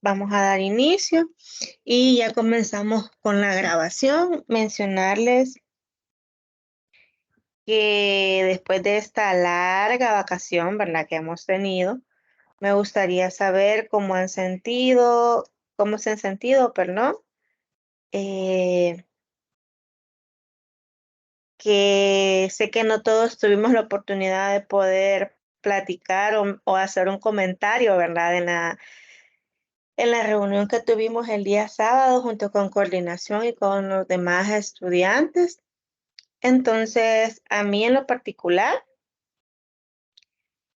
vamos a dar inicio y ya comenzamos con la grabación. Mencionarles que después de esta larga vacación, ¿verdad? Que hemos tenido, me gustaría saber cómo se han sentido, perdón, eh, que sé que no todos tuvimos la oportunidad de poder platicar o hacer un comentario, ¿verdad? En la reunión que tuvimos el día sábado junto con coordinación y con los demás estudiantes. Entonces, a mí en lo particular,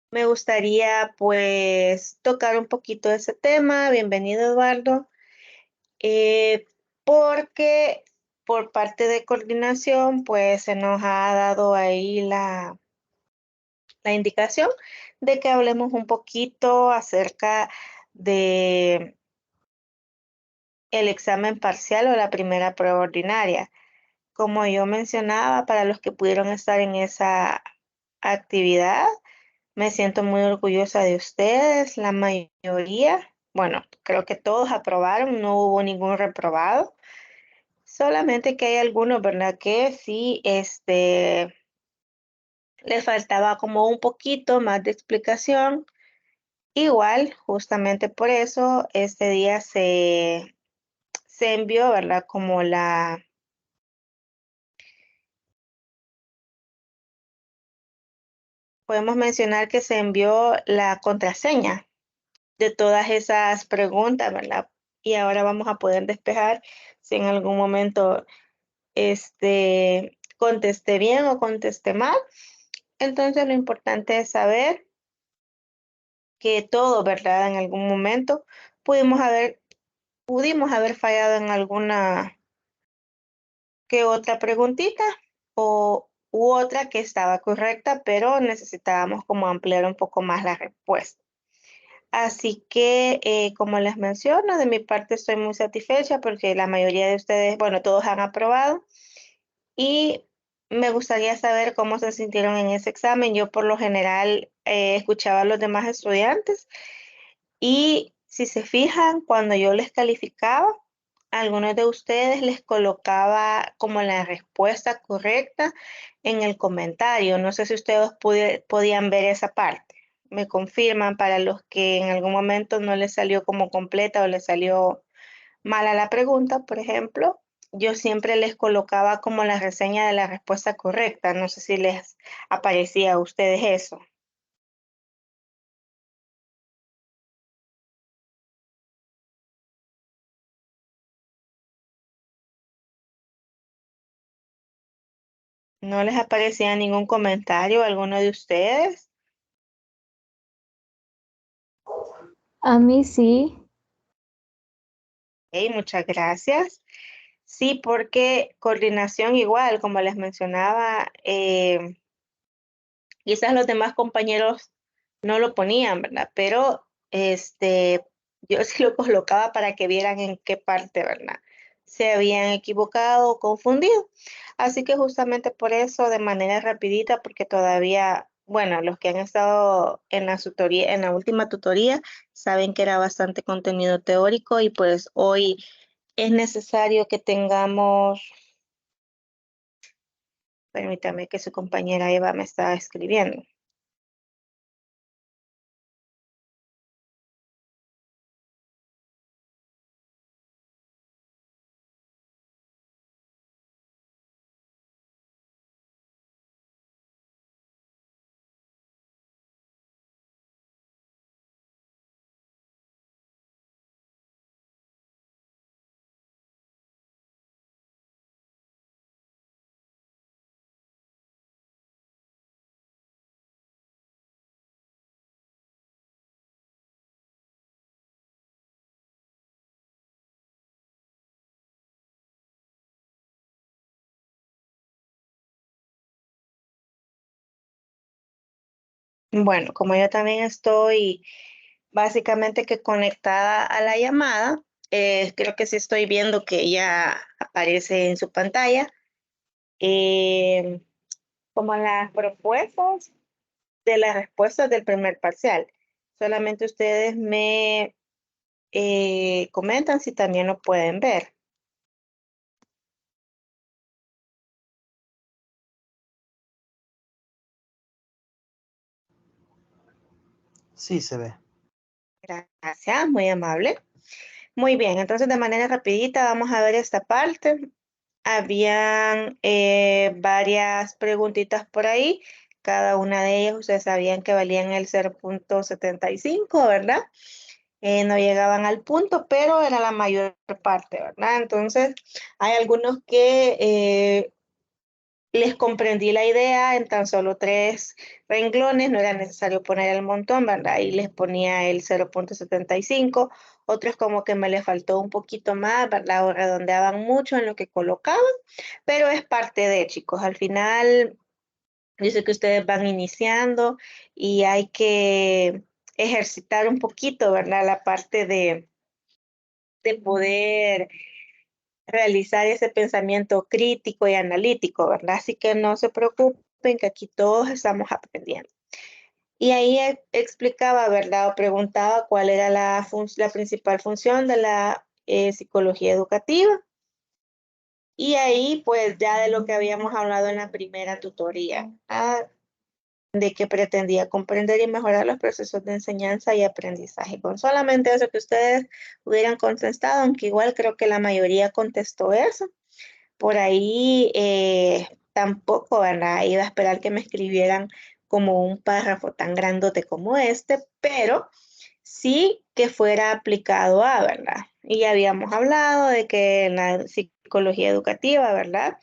me gustaría pues tocar un poquito ese tema. Bienvenido, Eduardo. eh, Porque por parte de coordinación, pues se nos ha dado ahí la indicación de que hablemos un poquito acerca de el examen parcial o la primera prueba ordinaria. Como yo mencionaba, para los que pudieron estar en esa actividad, me siento muy orgullosa de ustedes. La mayoría, bueno, creo que todos aprobaron, no hubo ningún reprobado. Solamente que hay algunos, ¿verdad? Que sí, les faltaba como un poquito más de explicación. Igual, justamente por eso, este día se envió, ¿verdad? Podemos mencionar que se envió la contraseña de todas esas preguntas, ¿verdad? Y ahora vamos a poder despejar si en algún momento contesté bien o contesté mal. Entonces, lo importante es saber que todo, ¿verdad? En algún momento pudimos haber, pudimos haber fallado en alguna que otra preguntita o u otra que estaba correcta, pero necesitábamos como ampliar un poco más la respuesta. Así que, como les menciono, de mi parte estoy muy satisfecha porque la mayoría de ustedes, bueno, todos han aprobado y me gustaría saber cómo se sintieron en ese examen. Yo por lo general escuchaba a los demás estudiantes y si se fijan, cuando yo les calificaba, a algunos de ustedes les colocaba como la respuesta correcta en el comentario. No sé si ustedes podían ver esa parte. Me confirman para los que en algún momento no les salió como completa o les salió mala la pregunta, por ejemplo. Yo siempre les colocaba como la reseña de la respuesta correcta. No sé si les aparecía a ustedes eso. ¿No les aparecía ningún comentario a alguno de ustedes? A mí sí. Ok, muchas gracias. Sí, porque coordinación igual, como les mencionaba, quizás los demás compañeros no lo ponían, ¿verdad? Pero yo sí lo colocaba para que vieran en qué parte, ¿verdad? Se habían equivocado o confundido. Así que justamente por eso, de manera rapidita, porque todavía, bueno, los que han estado en la tutoría, en la última tutoría, saben que era bastante contenido teórico y pues hoy es necesario que tengamos, permítame que su compañera Eva me está escribiendo. Bueno, como yo también estoy básicamente que conectada a la llamada, creo que sí estoy viendo que ya aparece en su pantalla, eh, como las propuestas de las respuestas del primer parcial. Solamente ustedes me comentan si también lo pueden ver. Sí, se ve. Gracias, muy amable. Muy bien, entonces de manera rapidita vamos a ver esta parte. Habían varias preguntitas por ahí. Cada una de ellas ustedes sabían que valían el 0.75, ¿verdad? No llegaban al punto, pero era la mayor parte, ¿verdad? Entonces, hay algunos que les comprendí la idea en tan solo 3 renglones, no era necesario poner el montón, ¿verdad? Y les ponía el 0.75. Otros como que me les faltó un poquito más, ¿verdad? O redondeaban mucho en lo que colocaban, pero es parte de, chicos. Al final, dice que ustedes van iniciando y hay que ejercitar un poquito, ¿verdad? La parte de poder realizar ese pensamiento crítico y analítico, ¿verdad? Así que no se preocupen que aquí todos estamos aprendiendo. Y ahí explicaba, ¿verdad? O preguntaba cuál era la principal función de la psicología educativa. Y ahí, pues, ya de lo que habíamos hablado en la primera tutoría, de que pretendía comprender y mejorar los procesos de enseñanza y aprendizaje. Con solamente eso que ustedes hubieran contestado, aunque igual creo que la mayoría contestó eso. Por ahí tampoco, ¿verdad? Iba a esperar que me escribieran como un párrafo tan grandote como este, pero sí que fuera aplicado a, ¿verdad? Y ya habíamos hablado de que en la psicología educativa, ¿verdad?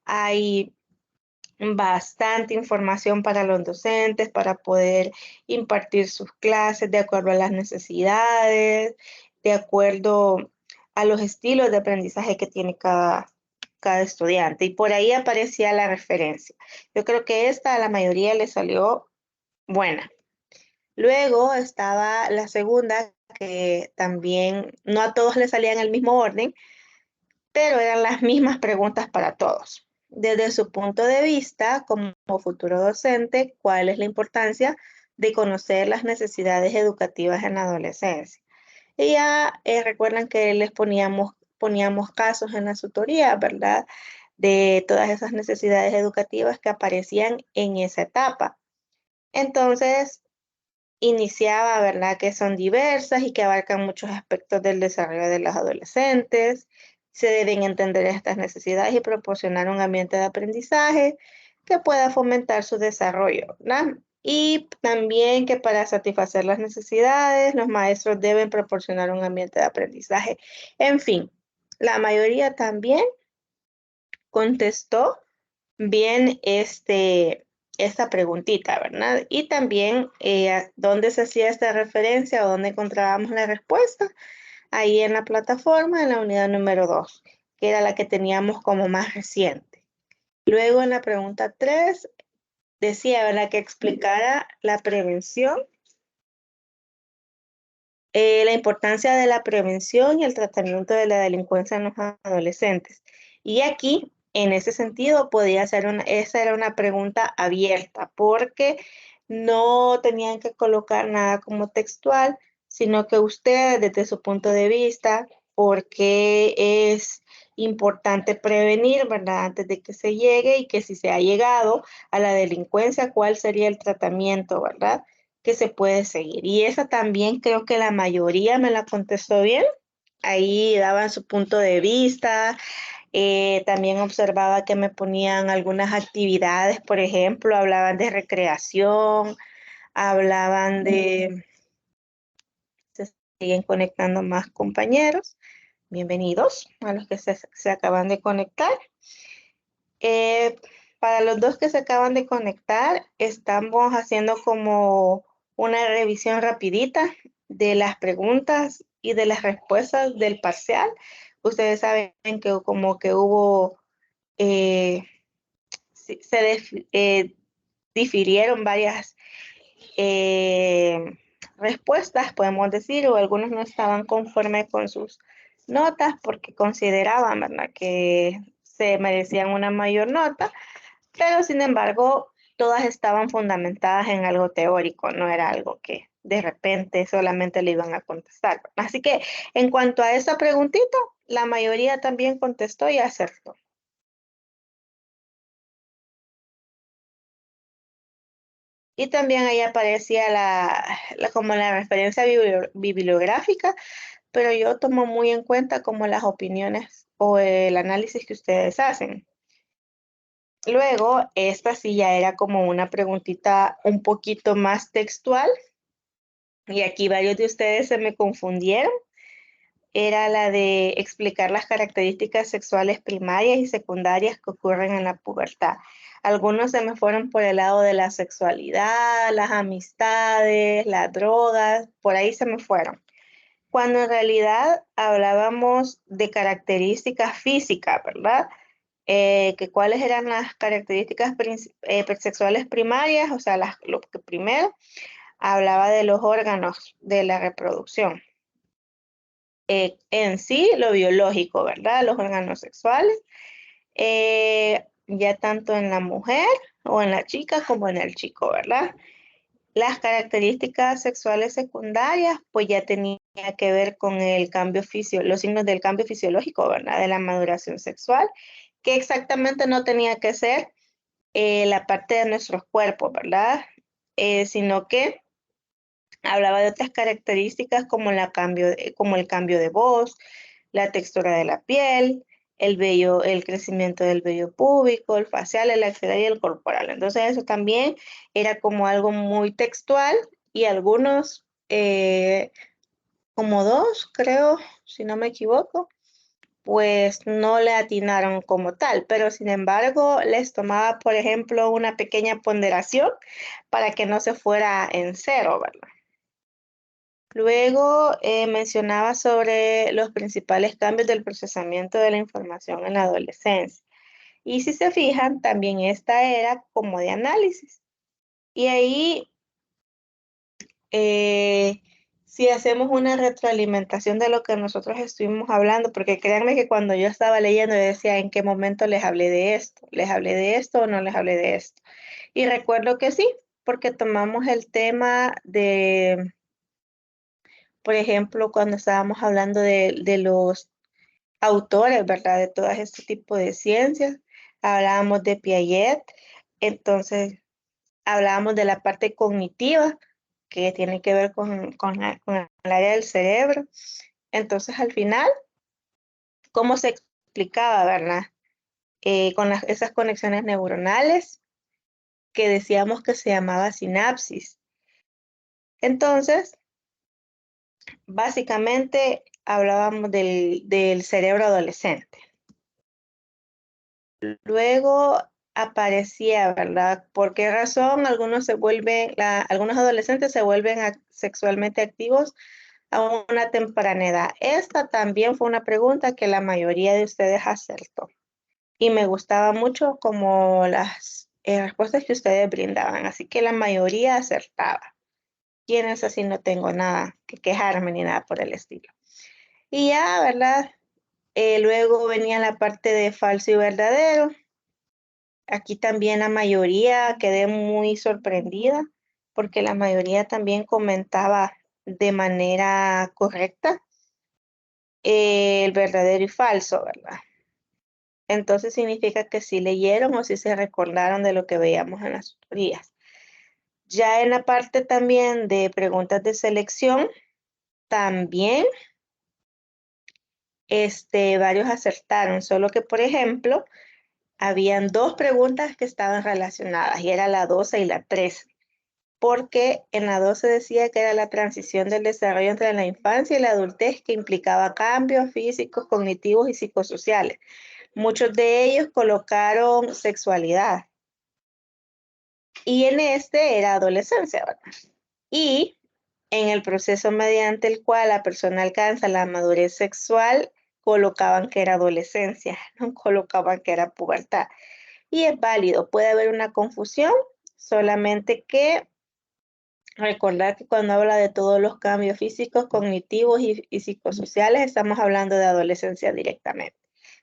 Hay bastante información para los docentes para poder impartir sus clases de acuerdo a las necesidades, de acuerdo a los estilos de aprendizaje que tiene cada estudiante. Y por ahí aparecía la referencia. Yo creo que esta a la mayoría le salió buena. Luego estaba la segunda, que también no a todos le salía en el mismo orden, pero eran las mismas preguntas para todos. Desde su punto de vista, como futuro docente, ¿cuál es la importancia de conocer las necesidades educativas en la adolescencia? Y ya recuerdan que les poníamos casos en la tutoría, ¿verdad? De todas esas necesidades educativas que aparecían en esa etapa. Entonces, iniciaba, ¿verdad? Que son diversas y que abarcan muchos aspectos del desarrollo de los adolescentes. Se deben entender estas necesidades y proporcionar un ambiente de aprendizaje que pueda fomentar su desarrollo, ¿verdad? Y también que para satisfacer las necesidades, los maestros deben proporcionar un ambiente de aprendizaje. En fin, la mayoría también contestó bien esta preguntita, ¿verdad? Y también dónde se hacía esta referencia o dónde encontrábamos la respuesta, ahí en la plataforma, en la unidad número 2, que era la que teníamos como más reciente. Luego en la pregunta 3 decía, ¿verdad? Que explicara la prevención, la importancia de la prevención y el tratamiento de la delincuencia en los adolescentes. Y aquí, en ese sentido, esa era una pregunta abierta, porque no tenían que colocar nada como textual, sino que ustedes, desde su punto de vista, por qué es importante prevenir, ¿verdad? Antes de que se llegue y que si se ha llegado a la delincuencia, ¿cuál sería el tratamiento, ¿verdad? Que se puede seguir. Y esa también creo que la mayoría me la contestó bien. Ahí daban su punto de vista. También observaba que me ponían algunas actividades, por ejemplo, hablaban de recreación, hablaban de... Se siguen conectando más compañeros. Bienvenidos a los que se acaban de conectar. Eh, para los dos que se acaban de conectar, estamos haciendo como una revisión rapidita de las preguntas y de las respuestas del parcial. Ustedes saben que como que hubo, difirieron varias respuestas, podemos decir, o algunos no estaban conformes con sus notas porque consideraban, ¿verdad?, que se merecían una mayor nota, pero sin embargo, todas estaban fundamentadas en algo teórico, no era algo que de repente solamente le iban a contestar. Así que en cuanto a esa preguntita, la mayoría también contestó y acertó. Y también ahí aparecía como la referencia bibliográfica, pero yo tomo muy en cuenta como las opiniones o el análisis que ustedes hacen. Luego, esta sí ya era como una preguntita un poquito más textual, y aquí varios de ustedes se me confundieron. Era la de explicar las características sexuales primarias y secundarias que ocurren en la pubertad. Algunos se me fueron por el lado de la sexualidad, las amistades, las drogas, por ahí se me fueron. Cuando en realidad hablábamos de características físicas, ¿verdad? Que cuáles eran las características sexuales primarias, o sea, lo que primero hablaba de los órganos de la reproducción. En sí, lo biológico, ¿verdad? Los órganos sexuales, ya tanto en la mujer o en la chica como en el chico, ¿verdad? Las características sexuales secundarias, pues ya tenía que ver con el cambio los signos del cambio fisiológico, ¿verdad? De la maduración sexual, que exactamente no tenía que ser la parte de nuestros cuerpos, ¿verdad? Sino que hablaba de otras características como, como el cambio de voz, la textura de la piel, el crecimiento del vello púbico, el facial, el axilar y el corporal. Entonces eso también era como algo muy textual y algunos, como dos, creo, si no me equivoco, pues no le atinaron como tal, pero sin embargo les tomaba, por ejemplo, una pequeña ponderación para que no se fuera en cero, ¿verdad? Luego mencionaba sobre los principales cambios del procesamiento de la información en la adolescencia. Y si se fijan, también esta era como de análisis. Y ahí, si hacemos una retroalimentación de lo que nosotros estuvimos hablando, porque créanme que cuando yo estaba leyendo, yo decía, ¿en qué momento les hablé de esto? ¿Les hablé de esto o no les hablé de esto? Y recuerdo que sí, porque tomamos el tema de, por ejemplo, cuando estábamos hablando de los autores, ¿verdad? De todo este tipo de ciencias. Hablábamos de Piaget, entonces hablábamos de la parte cognitiva, que tiene que ver con el área del cerebro. Entonces, al final, ¿cómo se explicaba, verdad? Con esas conexiones neuronales que decíamos que se llamaba sinapsis. Entonces, básicamente hablábamos del cerebro adolescente. Luego aparecía, ¿verdad? ¿Por qué razón algunos algunos adolescentes se vuelven sexualmente activos a una temprana edad? Esta también fue una pregunta que la mayoría de ustedes acertó. Y me gustaba mucho como las respuestas que ustedes brindaban. Así que la mayoría acertaba. Y en eso sí no tengo nada que quejarme ni nada por el estilo. Y ya, ¿verdad? Luego venía la parte de falso y verdadero. Aquí también la mayoría quedé muy sorprendida porque la mayoría también comentaba de manera correcta el verdadero y falso, ¿verdad? Entonces significa que sí leyeron o sí se recordaron de lo que veíamos en las tutorías. Ya en la parte también de preguntas de selección, también varios acertaron, solo que, por ejemplo, habían dos preguntas que estaban relacionadas y era la 12 y la 13. Porque en la 12 decía que era la transición del desarrollo entre la infancia y la adultez que implicaba cambios físicos, cognitivos y psicosociales. Muchos de ellos colocaron sexualidad. Y en este era adolescencia, ¿verdad? Y en el proceso mediante el cual la persona alcanza la madurez sexual, colocaban que era adolescencia, no colocaban que era pubertad. Y es válido, puede haber una confusión, solamente que recordar que cuando habla de todos los cambios físicos, cognitivos y psicosociales, estamos hablando de adolescencia directamente.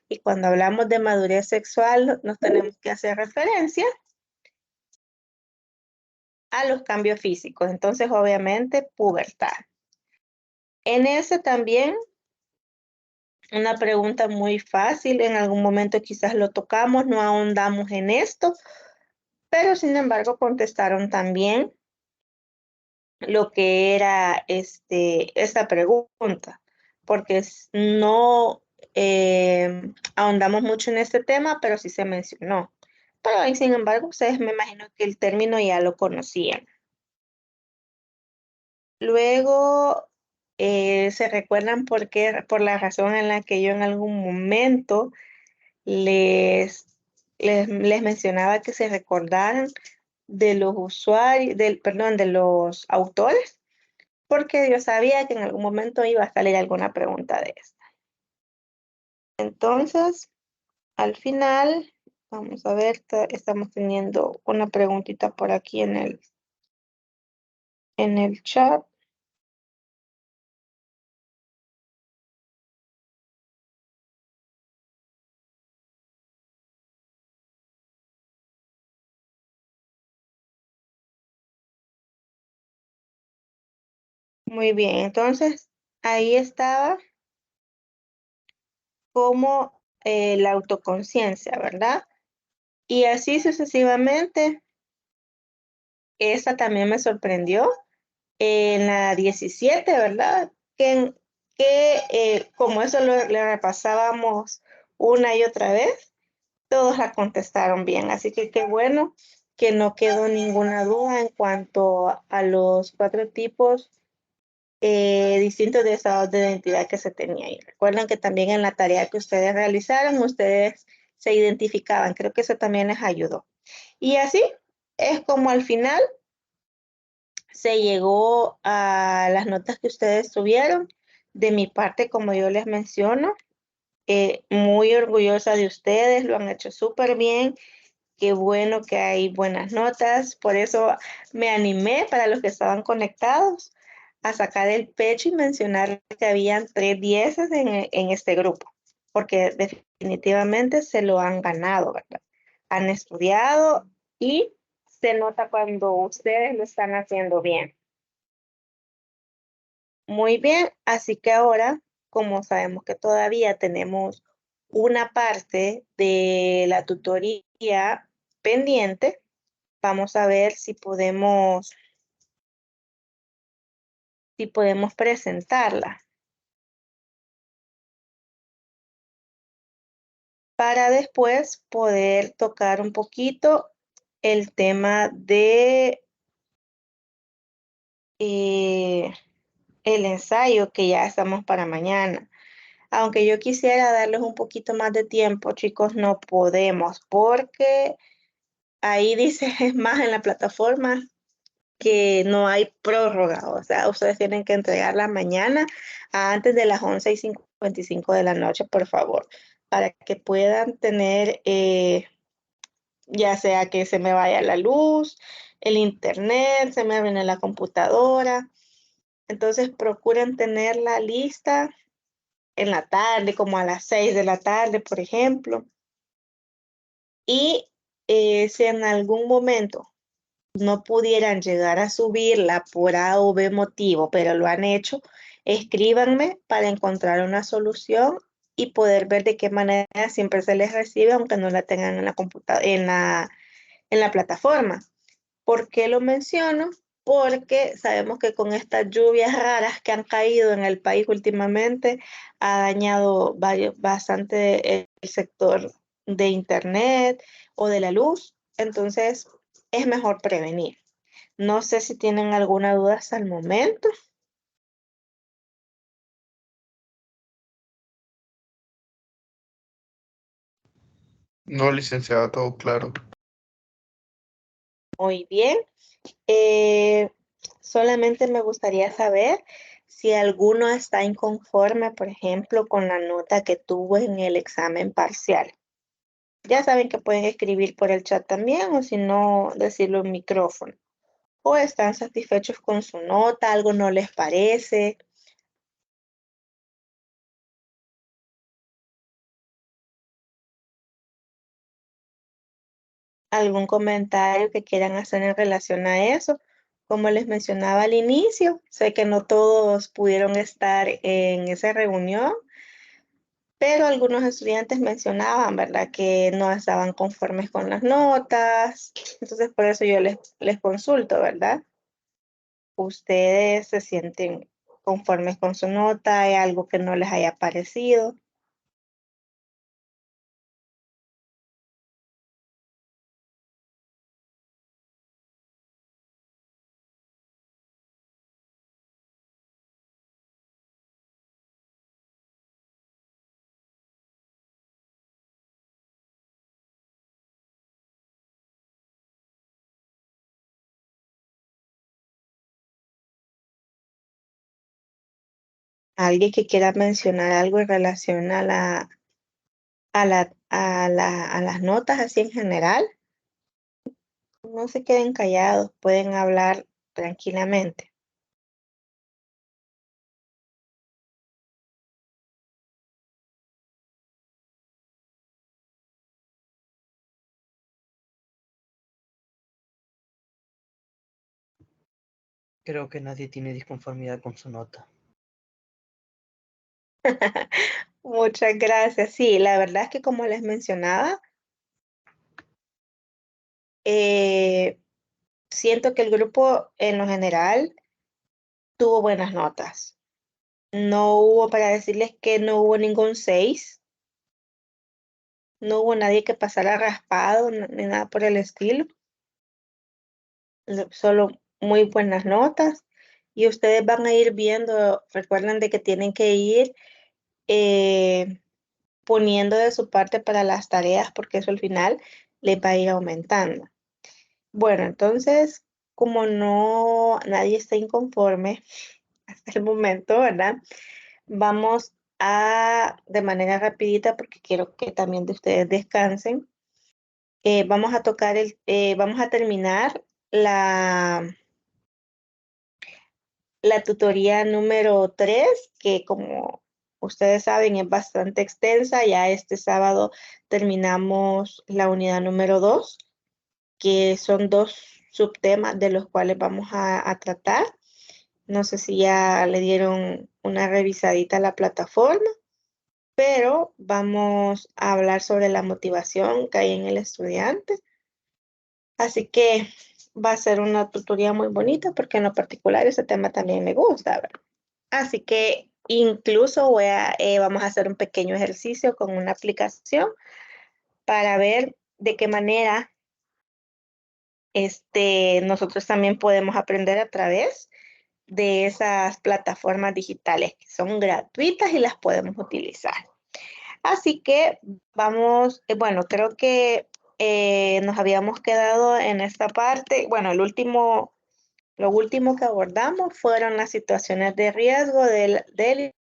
Y cuando hablamos de madurez sexual, nos tenemos que hacer referencia a los cambios físicos. Entonces, obviamente, pubertad. En ese también, una pregunta muy fácil, en algún momento quizás lo tocamos, no ahondamos en esto, pero sin embargo contestaron también lo que era esta pregunta, porque no ahondamos mucho en este tema, pero sí se mencionó. Pero ahí, sin embargo, ustedes me imagino que el término ya lo conocían. Luego, ¿se recuerdan por la razón en la que yo en algún momento les, les mencionaba que se recordaran de los usuarios, perdón, de los autores? Porque yo sabía que en algún momento iba a salir alguna pregunta de esta. Entonces, al final, vamos a ver, estamos teniendo una preguntita por aquí en el chat. Muy bien, entonces ahí estaba como la autoconciencia, ¿verdad? Y así sucesivamente, esa también me sorprendió en la 17, ¿verdad? Como eso le repasábamos una y otra vez, todos la contestaron bien. Así que qué bueno que no quedó ninguna duda en cuanto a los 4 tipos distintos de estados de identidad que se tenía. Y recuerden que también en la tarea que ustedes realizaron, ustedes se identificaban. Creo que eso también les ayudó. Y así es como al final se llegó a las notas que ustedes tuvieron. De mi parte, como yo les menciono, muy orgullosa de ustedes, lo han hecho súper bien. Qué bueno que hay buenas notas. Por eso me animé para los que estaban conectados a sacar el pecho y mencionar que habían 3 dieces en este grupo, porque definitivamente se lo han ganado, ¿verdad? Han estudiado y se nota cuando ustedes lo están haciendo bien. Muy bien, así que ahora, como sabemos que todavía tenemos una parte de la tutoría pendiente, vamos a ver si podemos presentarla para después poder tocar un poquito el tema de el ensayo que ya estamos para mañana. Aunque yo quisiera darles un poquito más de tiempo, chicos, no podemos porque ahí dice más en la plataforma que no hay prórroga, o sea, ustedes tienen que entregarla mañana antes de las 11:55 de la noche, por favor, para que puedan tener, ya sea que se me vaya la luz, el internet, se me arruine la computadora. Entonces, procuren tenerla lista en la tarde, como a las 6 de la tarde, por ejemplo. Y si en algún momento no pudieran llegar a subirla por A o B motivo, pero lo han hecho, escríbanme para encontrar una solución y poder ver de qué manera siempre se les recibe, aunque no la tengan en la en la plataforma. ¿Por qué lo menciono? Porque sabemos que con estas lluvias raras que han caído en el país últimamente, ha dañado bastante el sector de internet o de la luz. Entonces, es mejor prevenir. No sé si tienen alguna duda hasta el momento. No, licenciada, todo claro. Muy bien. Eh, Solamente me gustaría saber si alguno está inconforme, por ejemplo, con la nota que tuvo en el examen parcial. Ya saben que pueden escribir por el chat también o si no, decirlo en micrófono. O están satisfechos con su nota, algo no les parece, algún comentario que quieran hacer en relación a eso. Como les mencionaba al inicio, sé que no todos pudieron estar en esa reunión, pero algunos estudiantes mencionaban, ¿verdad?, que no estaban conformes con las notas. Entonces, por eso yo les consulto, ¿verdad? ¿Ustedes se sienten conformes con su nota? ¿Hay algo que no les haya parecido? ¿Alguien que quiera mencionar algo en relación a las notas así en general? No se queden callados, pueden hablar tranquilamente. Creo que nadie tiene disconformidad con su nota. Muchas gracias. Sí, la verdad es que como les mencionaba, siento que el grupo en lo general tuvo buenas notas. No hubo, para decirles que no hubo ningún 6, no hubo nadie que pasara raspado ni nada por el estilo, solo muy buenas notas. Y ustedes van a ir viendo, recuerden de que tienen que ir eh, poniendo de su parte para las tareas, porque eso al final les va a ir aumentando. Bueno, entonces, como no nadie está inconforme hasta el momento, ¿verdad? Vamos a, de manera rapidita, porque quiero que también de ustedes descansen, vamos a terminar la tutoría número 3, que como ustedes saben es bastante extensa. Ya este sábado terminamos la unidad número 2, que son 2 subtemas de los cuales vamos a tratar. No sé si ya le dieron una revisadita a la plataforma, pero vamos a hablar sobre la motivación que hay en el estudiante. Así que va a ser una tutoría muy bonita, porque en lo particular ese tema también me gusta, ¿verdad? Así que incluso vamos a hacer un pequeño ejercicio con una aplicación para ver de qué manera nosotros también podemos aprender a través de esas plataformas digitales que son gratuitas y las podemos utilizar. Así que vamos, bueno, creo que nos habíamos quedado en esta parte. Bueno, lo último que abordamos fueron las situaciones de riesgo del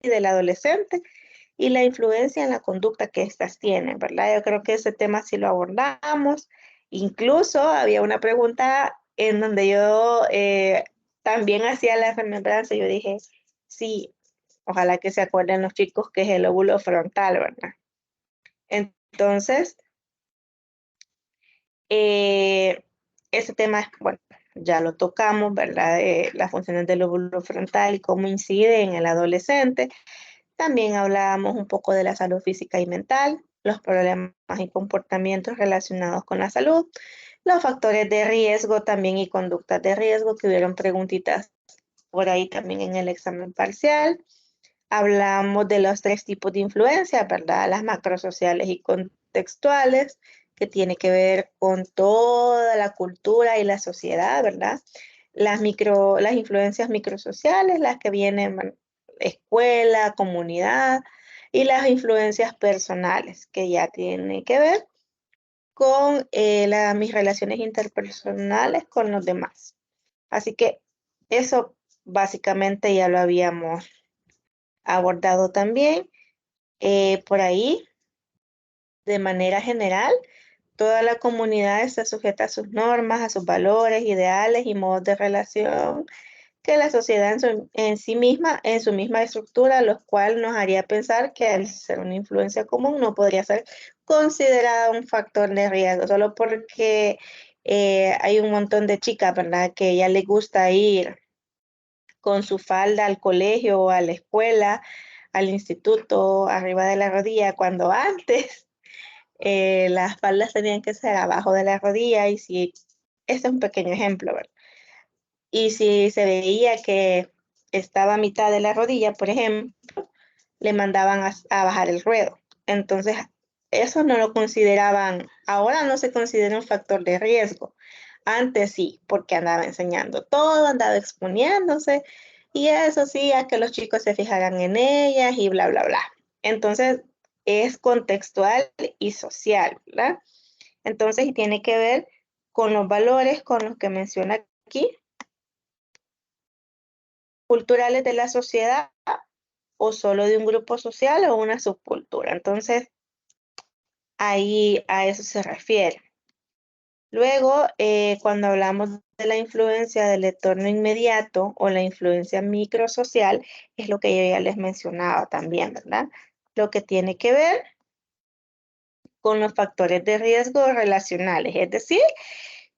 y del adolescente y la influencia en la conducta que éstas tienen, ¿verdad? Yo creo que ese tema sí lo abordamos. Incluso había una pregunta en donde yo también hacía la remembranza. Yo dije, sí, ojalá que se acuerden los chicos que es el lóbulo frontal, ¿verdad? Entonces, ese tema, bueno, ya lo tocamos, ¿verdad? Las funciones del lóbulo frontal y cómo incide en el adolescente. También hablábamos un poco de la salud física y mental, los problemas y comportamientos relacionados con la salud, los factores de riesgo también y conductas de riesgo, que hubieron preguntitas por ahí también en el examen parcial. Hablamos de los 3 tipos de influencia, ¿verdad? Las macrosociales y contextuales, que tiene que ver con toda la cultura y la sociedad, ¿verdad? Las influencias microsociales, las que vienen escuela, comunidad, y las influencias personales, que ya tienen que ver con mis relaciones interpersonales con los demás. Así que eso básicamente ya lo habíamos abordado también. Por ahí, de manera general, toda la comunidad está sujeta a sus normas, a sus valores, ideales y modos de relación que la sociedad en sí misma, en su misma estructura, lo cual nos haría pensar que al ser una influencia común no podría ser considerada un factor de riesgo, solo porque hay un montón de chicas, ¿verdad? Que ya les gusta ir con su falda al colegio o a la escuela, al instituto, arriba de la rodilla, cuando antes las faldas tenían que ser abajo de la rodilla y si, este es un pequeño ejemplo, ¿verdad? Y si se veía que estaba a mitad de la rodilla, por ejemplo, le mandaban a bajar el ruedo. Entonces, eso no lo consideraban, ahora no se considera un factor de riesgo. Antes sí, porque andaba enseñando todo, andaba exponiéndose y eso sí, a que los chicos se fijaran en ellas y bla, bla, bla. Entonces, es contextual y social, ¿verdad? Entonces, y tiene que ver con los valores con los que menciona aquí, culturales de la sociedad o solo de un grupo social o una subcultura. Entonces, ahí a eso se refiere. Luego, cuando hablamos de la influencia del entorno inmediato o la influencia microsocial, es lo que yo ya les mencionaba también, ¿verdad? Lo que tiene que ver con los factores de riesgo relacionales, es decir,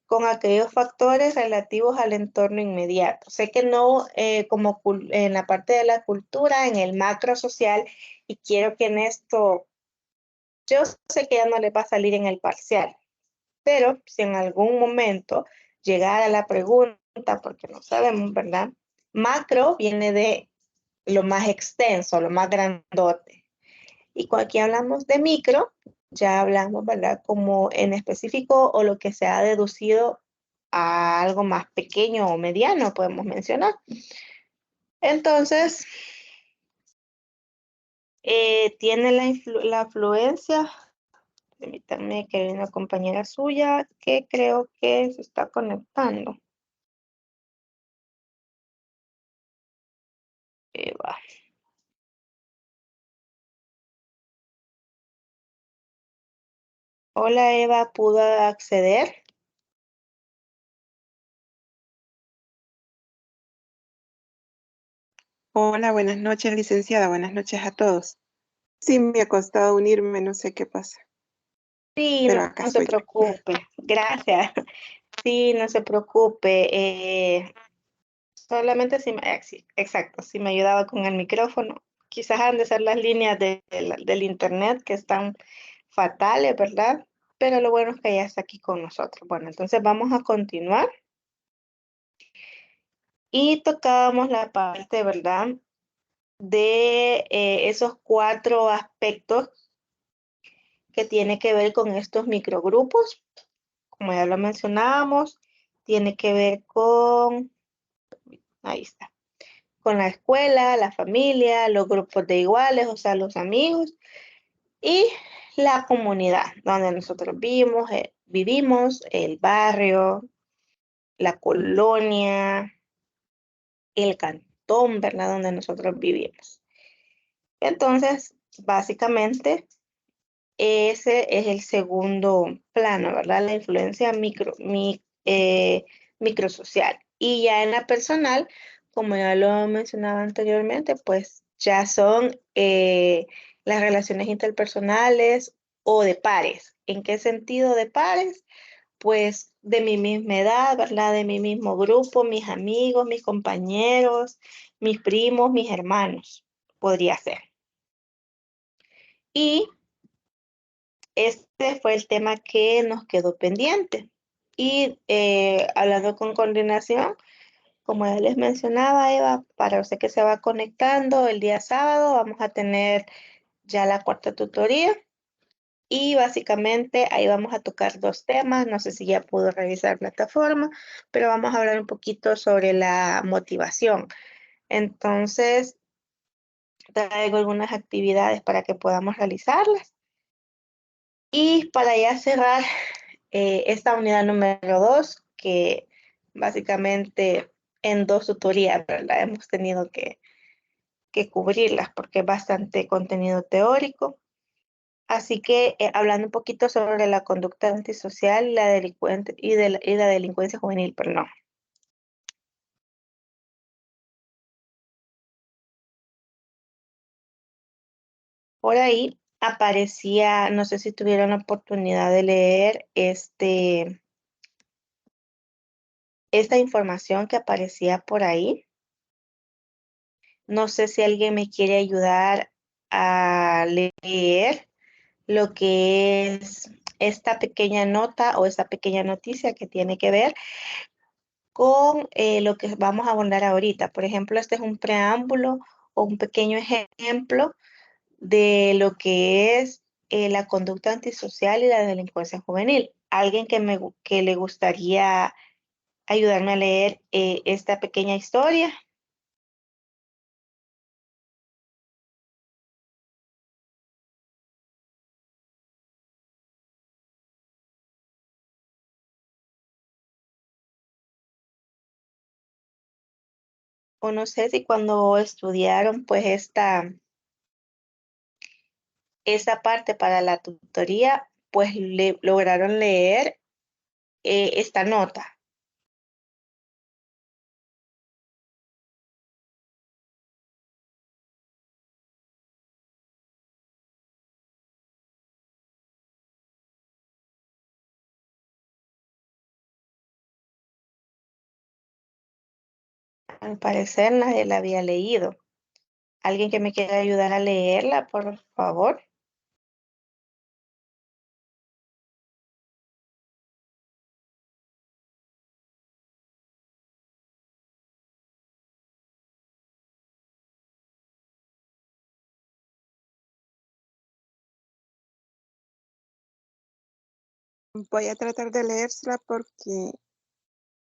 con aquellos factores relativos al entorno inmediato. Sé que no como en la parte de la cultura, en el macro social, y quiero que en esto, yo sé que ya no les va a salir en el parcial, pero si en algún momento llegara la pregunta, porque no sabemos, ¿verdad? Macro viene de lo más extenso, lo más grandote. Y cuando aquí hablamos de micro, ya hablamos, ¿verdad? Como en específico o lo que se ha deducido a algo más pequeño o mediano, podemos mencionar. Entonces, tiene la afluencia, permítanme que hay una compañera suya que creo que se está conectando. Eva. Hola Eva, ¿pudo acceder? Hola, buenas noches, licenciada. Buenas noches a todos. Sí, me ha costado unirme, no sé qué pasa, Sí, pero no, acá no se estoy. preocupe. Gracias. Sí, no se preocupe. Solamente si sí, exacto, si me ayudaba con el micrófono. Quizás han de ser las líneas del internet que están fatales, ¿verdad? Pero lo bueno es que ya está aquí con nosotros. Bueno, entonces vamos a continuar. Y tocábamos la parte, ¿verdad? De esos 4 aspectos que tiene que ver con estos microgrupos. Como ya lo mencionábamos, tiene que ver con, ahí está, con la escuela, la familia, los grupos de iguales, o sea, los amigos, y la comunidad donde nosotros vivimos, el barrio, la colonia, el cantón, ¿verdad? Donde nosotros vivimos. Entonces, básicamente, ese es el segundo plano, ¿verdad? La influencia microsocial. Y ya en la personal, como ya lo mencionaba anteriormente, pues ya son las relaciones interpersonales o de pares. ¿En qué sentido de pares? Pues de mi misma edad, ¿verdad? De mi mismo grupo, mis amigos, mis compañeros, mis primos, mis hermanos, podría ser. Y este fue el tema que nos quedó pendiente. Y hablando con coordinación, como ya les mencionaba, Eva, para usted que se va conectando el día sábado, vamos a tener ya la 4ª tutoría. Y básicamente ahí vamos a tocar 2 temas. No sé si ya pudo revisar plataforma, pero vamos a hablar un poquito sobre la motivación. Entonces, traigo algunas actividades para que podamos realizarlas. Y para ya cerrar esta unidad número 2, que básicamente en 2 tutorías, ¿verdad? Hemos tenido que cubrirlas porque es bastante contenido teórico. Así que hablando un poquito sobre la conducta antisocial y la delincuencia juvenil, perdón. Por ahí aparecía, no sé si tuvieron la oportunidad de leer esta información que aparecía por ahí. No sé si alguien me quiere ayudar a leer lo que es esta pequeña nota o esta pequeña noticia que tiene que ver con lo que vamos a abordar ahorita. Por ejemplo, este es un preámbulo o un pequeño ejemplo de lo que es la conducta antisocial y la delincuencia juvenil. Alguien que le gustaría ayudarme a leer esta pequeña historia. O no sé si cuando estudiaron pues esa parte para la tutoría, pues lograron leer esta nota. Al parecer nadie la había leído. ¿Alguien que me quiera ayudar a leerla, por favor? Voy a tratar de leérsela porque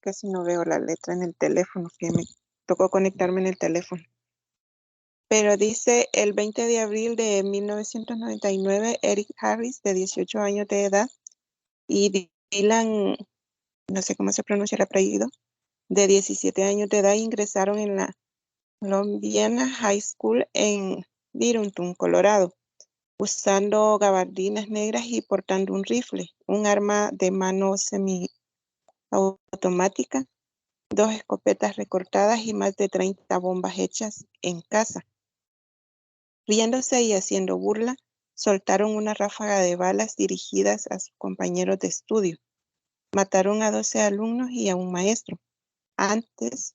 casi no veo la letra en el teléfono, que me tocó conectarme en el teléfono. Pero dice, el 20 de abril de 1999, Eric Harris, de 18 años de edad, y Dylan, no sé cómo se pronuncia el apellido, de 17 años de edad, ingresaron en la Columbiana High School en Littleton, Colorado, usando gabardinas negras y portando un rifle, un arma de mano semiautomática, 2 escopetas recortadas y más de 30 bombas hechas en casa. Riéndose y haciendo burla, soltaron una ráfaga de balas dirigidas a sus compañeros de estudio. Mataron a 12 alumnos y a un maestro. Antes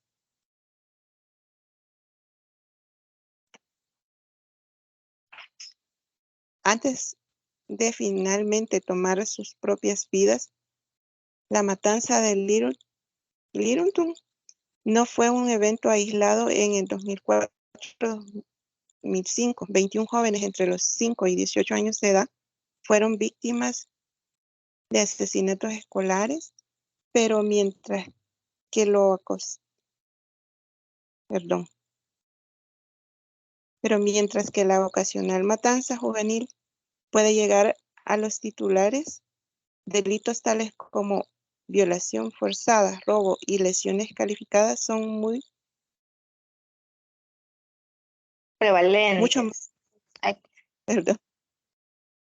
de finalmente tomar sus propias vidas, la matanza de Littleton no fue un evento aislado. En el 2004-2005, 21 jóvenes entre los 5 y 18 años de edad fueron víctimas de asesinatos escolares, pero mientras que la ocasional matanza juvenil puede llegar a los titulares, delitos tales como violación forzada, robo y lesiones calificadas son mucho Prevalentes. más, Ay, perdón,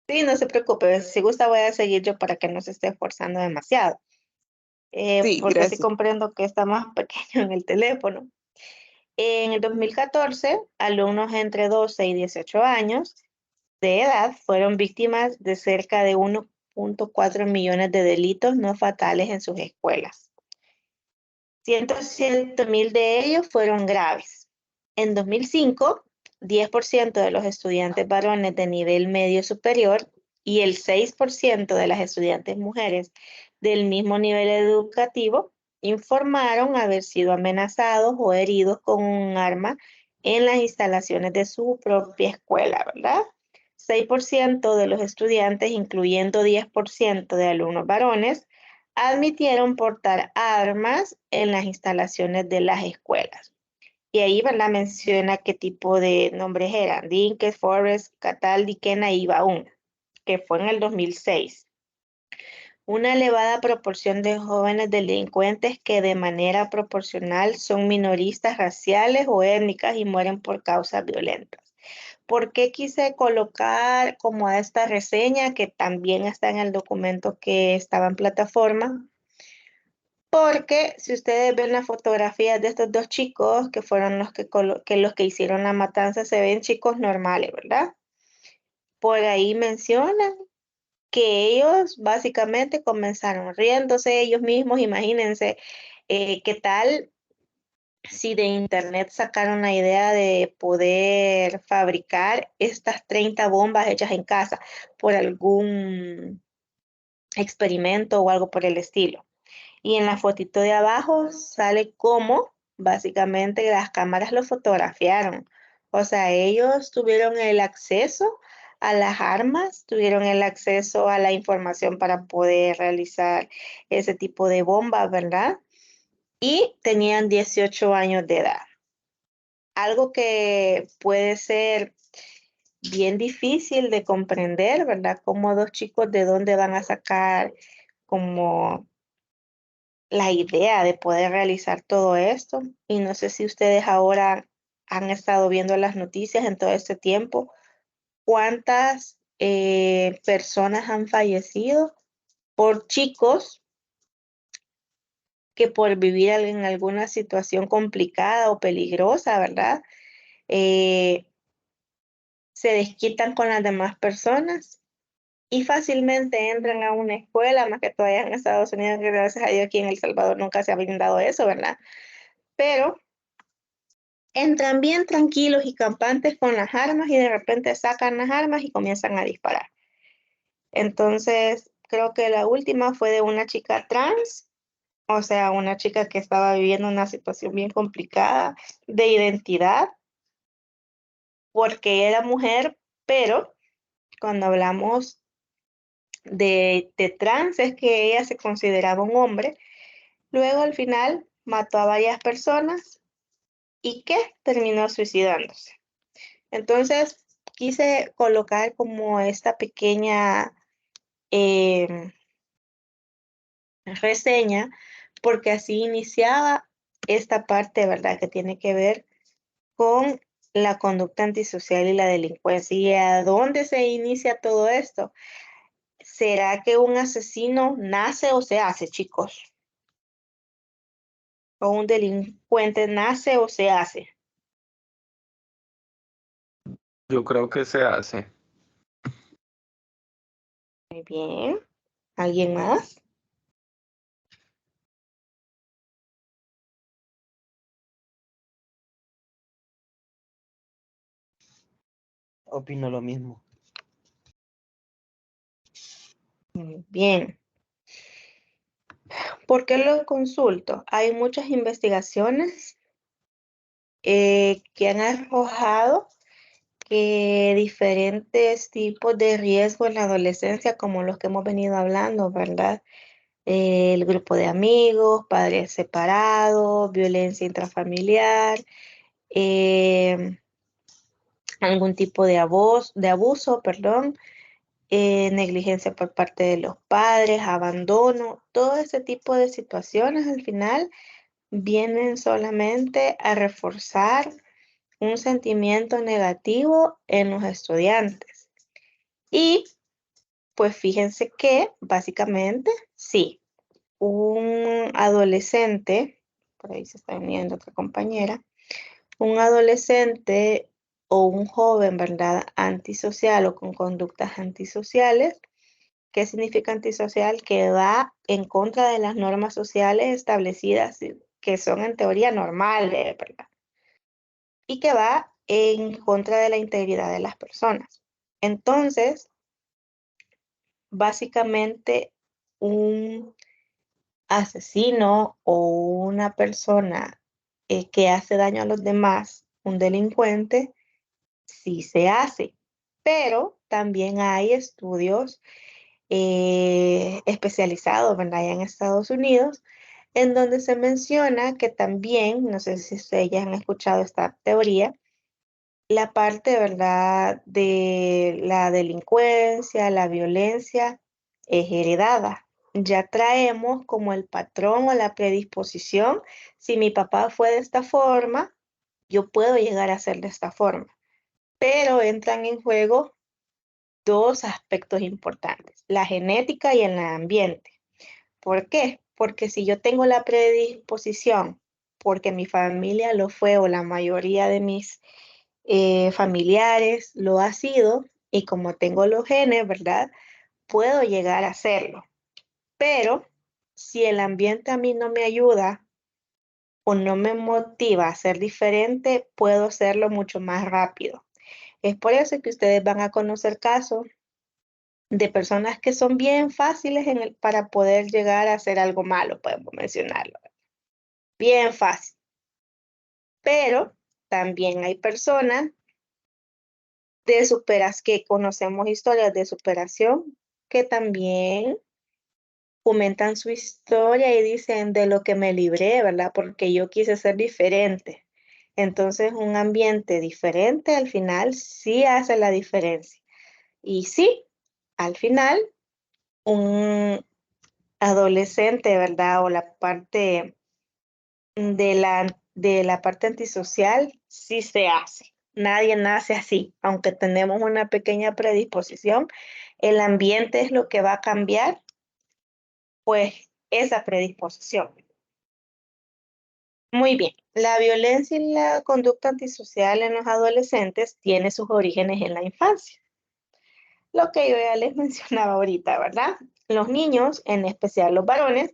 sí, no se preocupe. Si gusta voy a seguir yo para que no se esté esforzando demasiado. sí, Porque sí gracias. comprendo que está más pequeño en el teléfono. En el 2014, alumnos entre 12 y 18 años de edad fueron víctimas de cerca de 1.4 millones de delitos no fatales en sus escuelas. 107.000 de ellos fueron graves. En 2005, 10% de los estudiantes varones de nivel medio superior y el 6% de las estudiantes mujeres del mismo nivel educativo informaron haber sido amenazados o heridos con un arma en las instalaciones de su propia escuela, ¿verdad? 6% de los estudiantes, incluyendo 10% de alumnos varones, admitieron portar armas en las instalaciones de las escuelas. Y ahí, ¿verdad? Menciona qué tipo de nombres eran: Dinkes, Forrest, Cataldi, Kena y Baum, que fue en el 2006. Una elevada proporción de jóvenes delincuentes que de manera proporcional son minoristas raciales o étnicas y mueren por causas violentas. ¿Por qué quise colocar como a esta reseña, que también está en el documento que estaba en plataforma? Porque si ustedes ven las fotografías de estos dos chicos, que fueron los que hicieron la matanza, se ven chicos normales, ¿verdad? Por ahí mencionan que ellos básicamente comenzaron riéndose ellos mismos, imagínense, ¿qué tal si de internet sacaron la idea de poder fabricar estas 30 bombas hechas en casa por algún experimento o algo por el estilo? Y en la fotito de abajo sale cómo básicamente las cámaras lo fotografiaron. O sea, ellos tuvieron el acceso a las armas, tuvieron el acceso a la información para poder realizar ese tipo de bombas, ¿verdad? Y tenían 18 años de edad. Algo que puede ser bien difícil de comprender, ¿verdad? Como dos chicos de dónde van a sacar como la idea de poder realizar todo esto. Y no sé si ustedes ahora han estado viendo las noticias en todo este tiempo, cuántas personas han fallecido por chicos que por vivir en alguna situación complicada o peligrosa, ¿verdad? Eh, se desquitan con las demás personas y fácilmente entran a una escuela, más que todavía en Estados Unidos, que gracias a Dios aquí en El Salvador nunca se ha brindado eso, ¿verdad? Pero entran bien tranquilos y campantes con las armas y de repente sacan las armas y comienzan a disparar. Entonces, creo que la última fue de una chica trans, o sea, una chica que estaba viviendo una situación bien complicada de identidad, porque era mujer, pero cuando hablamos de trans es que ella se consideraba un hombre. Luego al final mató a varias personas y que terminó suicidándose. Entonces quise colocar como esta pequeña reseña porque así iniciaba esta parte, ¿verdad? Que tiene que ver con la conducta antisocial y la delincuencia. ¿Y a dónde se inicia todo esto? ¿Será que un asesino nace o se hace, chicos? ¿O un delincuente nace o se hace? Yo creo que se hace. Muy bien. ¿Alguien más? Opino lo mismo. Muy bien. ¿Por qué lo consulto? Hay muchas investigaciones que han arrojado que diferentes tipos de riesgo en la adolescencia, como los que hemos venido hablando, ¿verdad? El grupo de amigos, padres separados, violencia intrafamiliar, eh, algún tipo de abuso, perdón, negligencia por parte de los padres, abandono, todo ese tipo de situaciones al final vienen solamente a reforzar un sentimiento negativo en los estudiantes. Y pues fíjense que básicamente sí, un adolescente, por ahí se está uniendo otra compañera, un adolescente o un joven, ¿verdad? Antisocial o con conductas antisociales. ¿Qué significa antisocial? Que va en contra de las normas sociales establecidas, que son en teoría normales, ¿verdad? Y que va en contra de la integridad de las personas. Entonces, básicamente, un asesino o una persona que hace daño a los demás, un delincuente, sí se hace, pero también hay estudios especializados, ¿verdad? Allá en Estados Unidos, en donde se menciona que también, no sé si ustedes ya han escuchado esta teoría, la parte, ¿verdad?, de la delincuencia, la violencia es heredada. Ya traemos como el patrón o la predisposición. Si mi papá fue de esta forma, yo puedo llegar a ser de esta forma. Pero entran en juego dos aspectos importantes, la genética y el ambiente. ¿Por qué? Porque si yo tengo la predisposición, porque mi familia lo fue o la mayoría de mis familiares lo ha sido, y como tengo los genes, ¿verdad? Puedo llegar a hacerlo. Pero si el ambiente a mí no me ayuda o no me motiva a ser diferente, puedo hacerlo mucho más rápido. Es por eso que ustedes van a conocer casos de personas que son bien fáciles para poder llegar a hacer algo malo, podemos mencionarlo. Bien fácil. Pero también hay personas que conocemos historias de superación que también comentan su historia y dicen de lo que me libré, ¿verdad? Porque yo quise ser diferente. Entonces, un ambiente diferente al final sí hace la diferencia. Y sí, al final, un adolescente, ¿verdad? O la parte de la parte antisocial, sí se hace. Nadie nace así, aunque tenemos una pequeña predisposición, el ambiente es lo que va a cambiar, pues, esa predisposición. Muy bien, la violencia y la conducta antisocial en los adolescentes tiene sus orígenes en la infancia. Lo que yo ya les mencionaba ahorita, ¿verdad? Los niños, en especial los varones,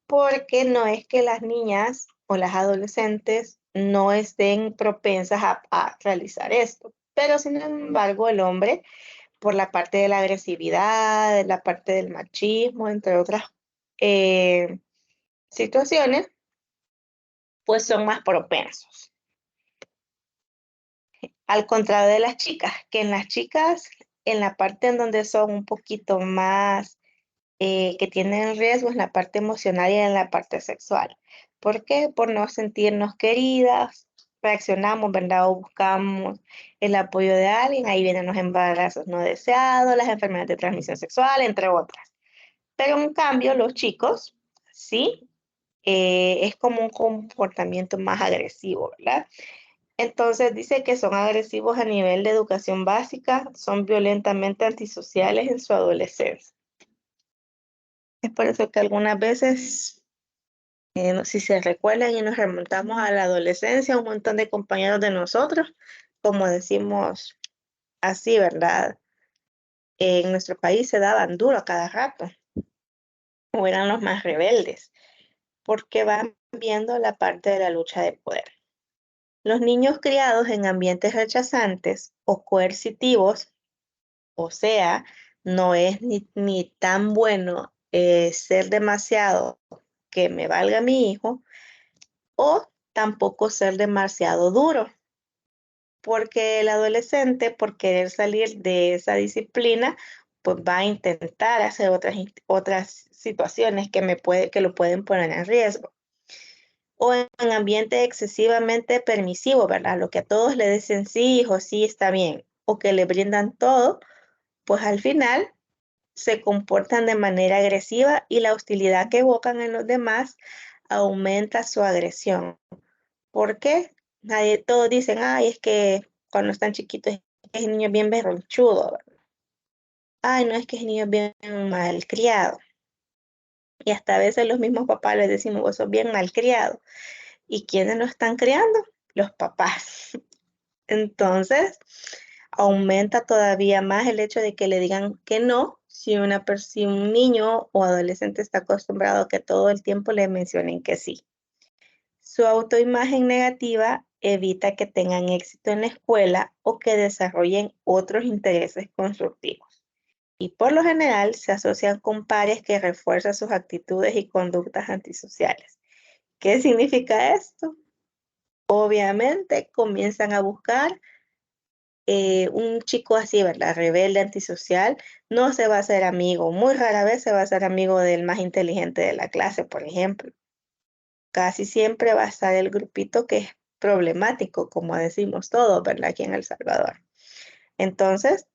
porque no es que las niñas o las adolescentes no estén propensas a realizar esto, pero sin embargo el hombre, por la parte de la agresividad, de la parte del machismo, entre otras situaciones, pues son más propensos. Al contrario de las chicas, que en las chicas, en la parte en donde son un poquito más, que tienen riesgo en la parte emocional y en la parte sexual. ¿Por qué? Por no sentirnos queridas, reaccionamos, ¿verdad? O buscamos el apoyo de alguien, ahí vienen los embarazos no deseados, las enfermedades de transmisión sexual, entre otras. Pero en cambio, los chicos, sí, es como un comportamiento más agresivo, ¿verdad? Entonces dice que son agresivos a nivel de educación básica, son violentamente antisociales en su adolescencia. Es por eso que algunas veces, si se recuerdan y nos remontamos a la adolescencia, un montón de compañeros de nosotros, como decimos así, ¿verdad? En nuestro país se daban duro a cada rato, o eran los más rebeldes, porque van viendo la parte de la lucha de poder. Los niños criados en ambientes rechazantes o coercitivos, o sea, no es ni tan bueno ser demasiado que me valga mi hijo, o tampoco ser demasiado duro, porque el adolescente, por querer salir de esa disciplina, pues va a intentar hacer otras situaciones que lo pueden poner en riesgo. O en ambiente excesivamente permisivo, ¿verdad? Lo que a todos le dicen sí, hijo, sí, está bien, o que le brindan todo, pues al final se comportan de manera agresiva y la hostilidad que evocan en los demás aumenta su agresión. ¿Por qué? Todos dicen, ay, es que cuando están chiquitos el niño es bien berronchudo, ¿verdad? Ay, no, es que el niño es bien malcriado. Y hasta a veces los mismos papás les decimos, vos sos bien malcriado. ¿Y quiénes lo están criando? Los papás. Entonces, aumenta todavía más el hecho de que le digan que no, si un niño o adolescente está acostumbrado a que todo el tiempo le mencionen que sí. Su autoimagen negativa evita que tengan éxito en la escuela o que desarrollen otros intereses constructivos. Y por lo general se asocian con pares que refuerzan sus actitudes y conductas antisociales. ¿Qué significa esto? Obviamente comienzan a buscar un chico así, ¿verdad? Rebelde, antisocial, no se va a hacer amigo, muy rara vez se va a hacer amigo del más inteligente de la clase, por ejemplo. Casi siempre va a estar el grupito que es problemático, como decimos todos, ¿verdad? Aquí en El Salvador. Entonces,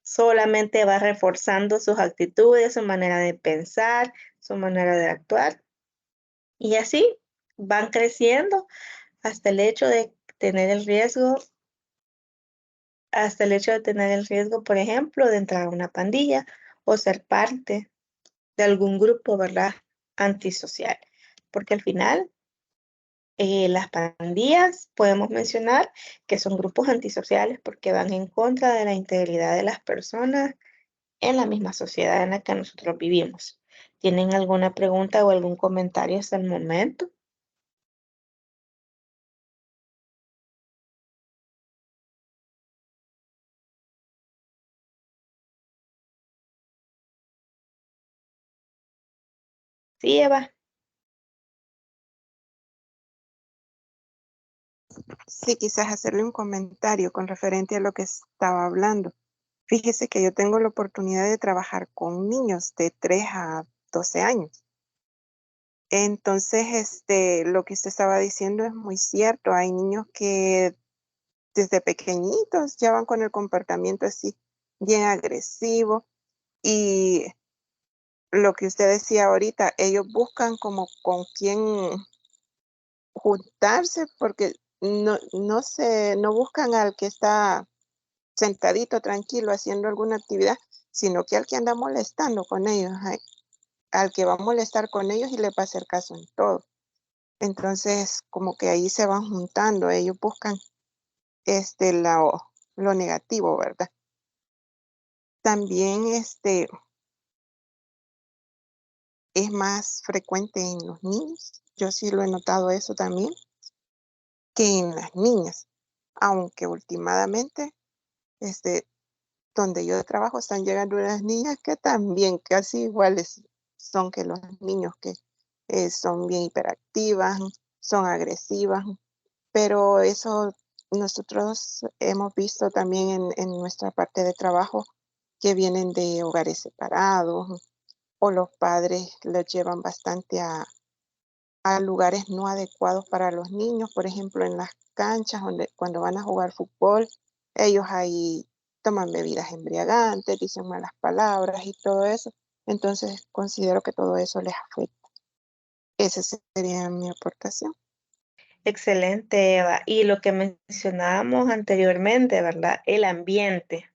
solamente va reforzando sus actitudes, su manera de pensar, su manera de actuar. Y así van creciendo hasta el hecho de tener el riesgo por ejemplo, de entrar a una pandilla o ser parte de algún grupo, ¿verdad? Antisocial. Porque al final, las pandillas podemos mencionar que son grupos antisociales porque van en contra de la integridad de las personas en la misma sociedad en la que nosotros vivimos. ¿Tienen alguna pregunta o algún comentario hasta el momento? Sí, Eva. Sí, quizás hacerle un comentario con referente a lo que estaba hablando. Fíjese que yo tengo la oportunidad de trabajar con niños de 3 a 12 años. Entonces, lo que usted estaba diciendo es muy cierto. Hay niños que desde pequeñitos ya van con el comportamiento así bien agresivo y lo que usted decía ahorita, ellos buscan como con quién juntarse porque no buscan al que está sentadito, tranquilo, haciendo alguna actividad, sino que al que anda molestando con ellos, al que va a molestar con ellos y le va a hacer caso en todo. Entonces, como que ahí se van juntando, ellos buscan lo negativo, ¿verdad? También es más frecuente en los niños, yo sí lo he notado eso también, que en las niñas, aunque últimamente, donde yo trabajo están llegando unas niñas que también casi iguales son que los niños que son bien hiperactivas, son agresivas, pero eso nosotros hemos visto también en nuestra parte de trabajo que vienen de hogares separados o los padres los llevan bastante a lugares no adecuados para los niños, por ejemplo, en las canchas donde cuando van a jugar fútbol, ellos ahí toman bebidas embriagantes, dicen malas palabras y todo eso. Entonces considero que todo eso les afecta. Esa sería mi aportación. Excelente, Eva. Y lo que mencionábamos anteriormente, ¿verdad? El ambiente.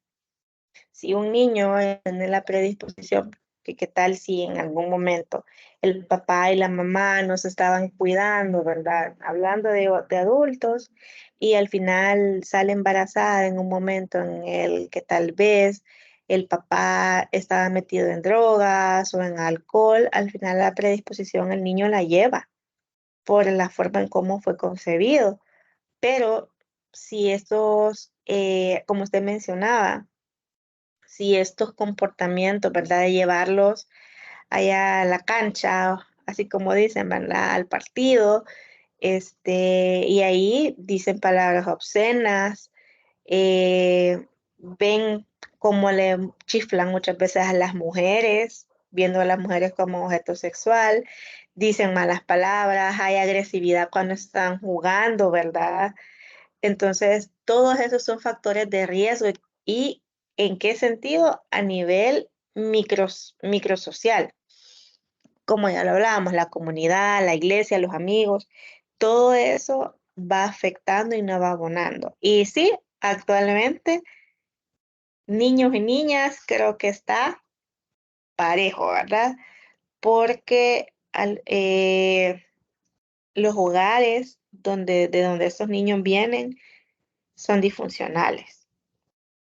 Si un niño tiene la predisposición, que qué tal si en algún momento el papá y la mamá no se estaban cuidando, ¿verdad? Hablando de adultos, y al final sale embarazada en un momento en el que tal vez el papá estaba metido en drogas o en alcohol, al final la predisposición el niño la lleva por la forma en cómo fue concebido. Pero si estos, como usted mencionaba, si estos comportamientos, ¿verdad? De llevarlos allá a la cancha, así como dicen, ¿verdad? Al partido, y ahí dicen palabras obscenas, ven cómo le chiflan muchas veces a las mujeres, viendo a las mujeres como objeto sexual, dicen malas palabras, hay agresividad cuando están jugando, ¿verdad? Entonces, todos esos son factores de riesgo y ¿en qué sentido? A nivel microsocial, como ya lo hablábamos, la comunidad, la iglesia, los amigos, todo eso va afectando y no va abonando. Y sí, actualmente, niños y niñas creo que está parejo, ¿verdad? Porque los hogares de donde estos niños vienen son disfuncionales.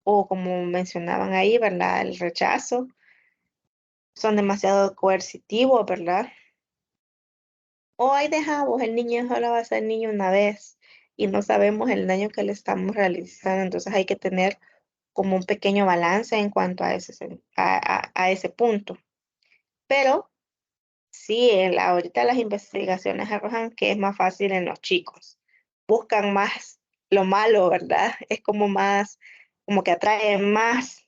O como mencionaban ahí, ¿verdad? El rechazo, son demasiado coercitivos, ¿verdad? O ahí dejamos, el niño solo va a ser niño una vez y no sabemos el daño que le estamos realizando, entonces hay que tener como un pequeño balance en cuanto a a ese punto. Pero sí, ahorita las investigaciones arrojan que es más fácil en los chicos. Buscan más lo malo, ¿verdad? Es como más, como que atrae más.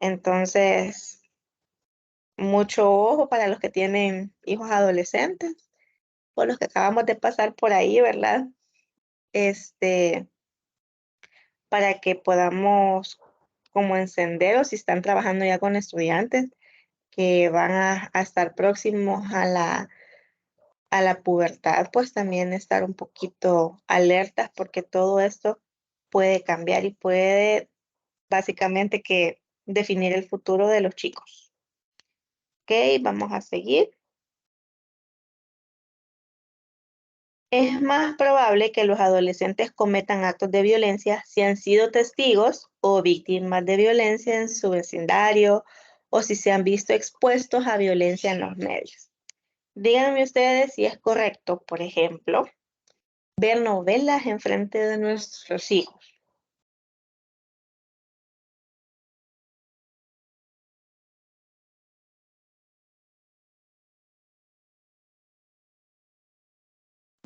Entonces, mucho ojo para los que tienen hijos adolescentes, o los que acabamos de pasar por ahí, ¿verdad? Este, para que podamos como encender o si están trabajando ya con estudiantes que van a estar próximos a la pubertad, pues también estar un poquito alertas porque todo esto puede cambiar y puede básicamente que definir el futuro de los chicos. Ok, vamos a seguir. Es más probable que los adolescentes cometan actos de violencia si han sido testigos o víctimas de violencia en su vecindario o si se han visto expuestos a violencia en los medios. Díganme ustedes si es correcto, por ejemplo, ver novelas en frente de nuestros hijos.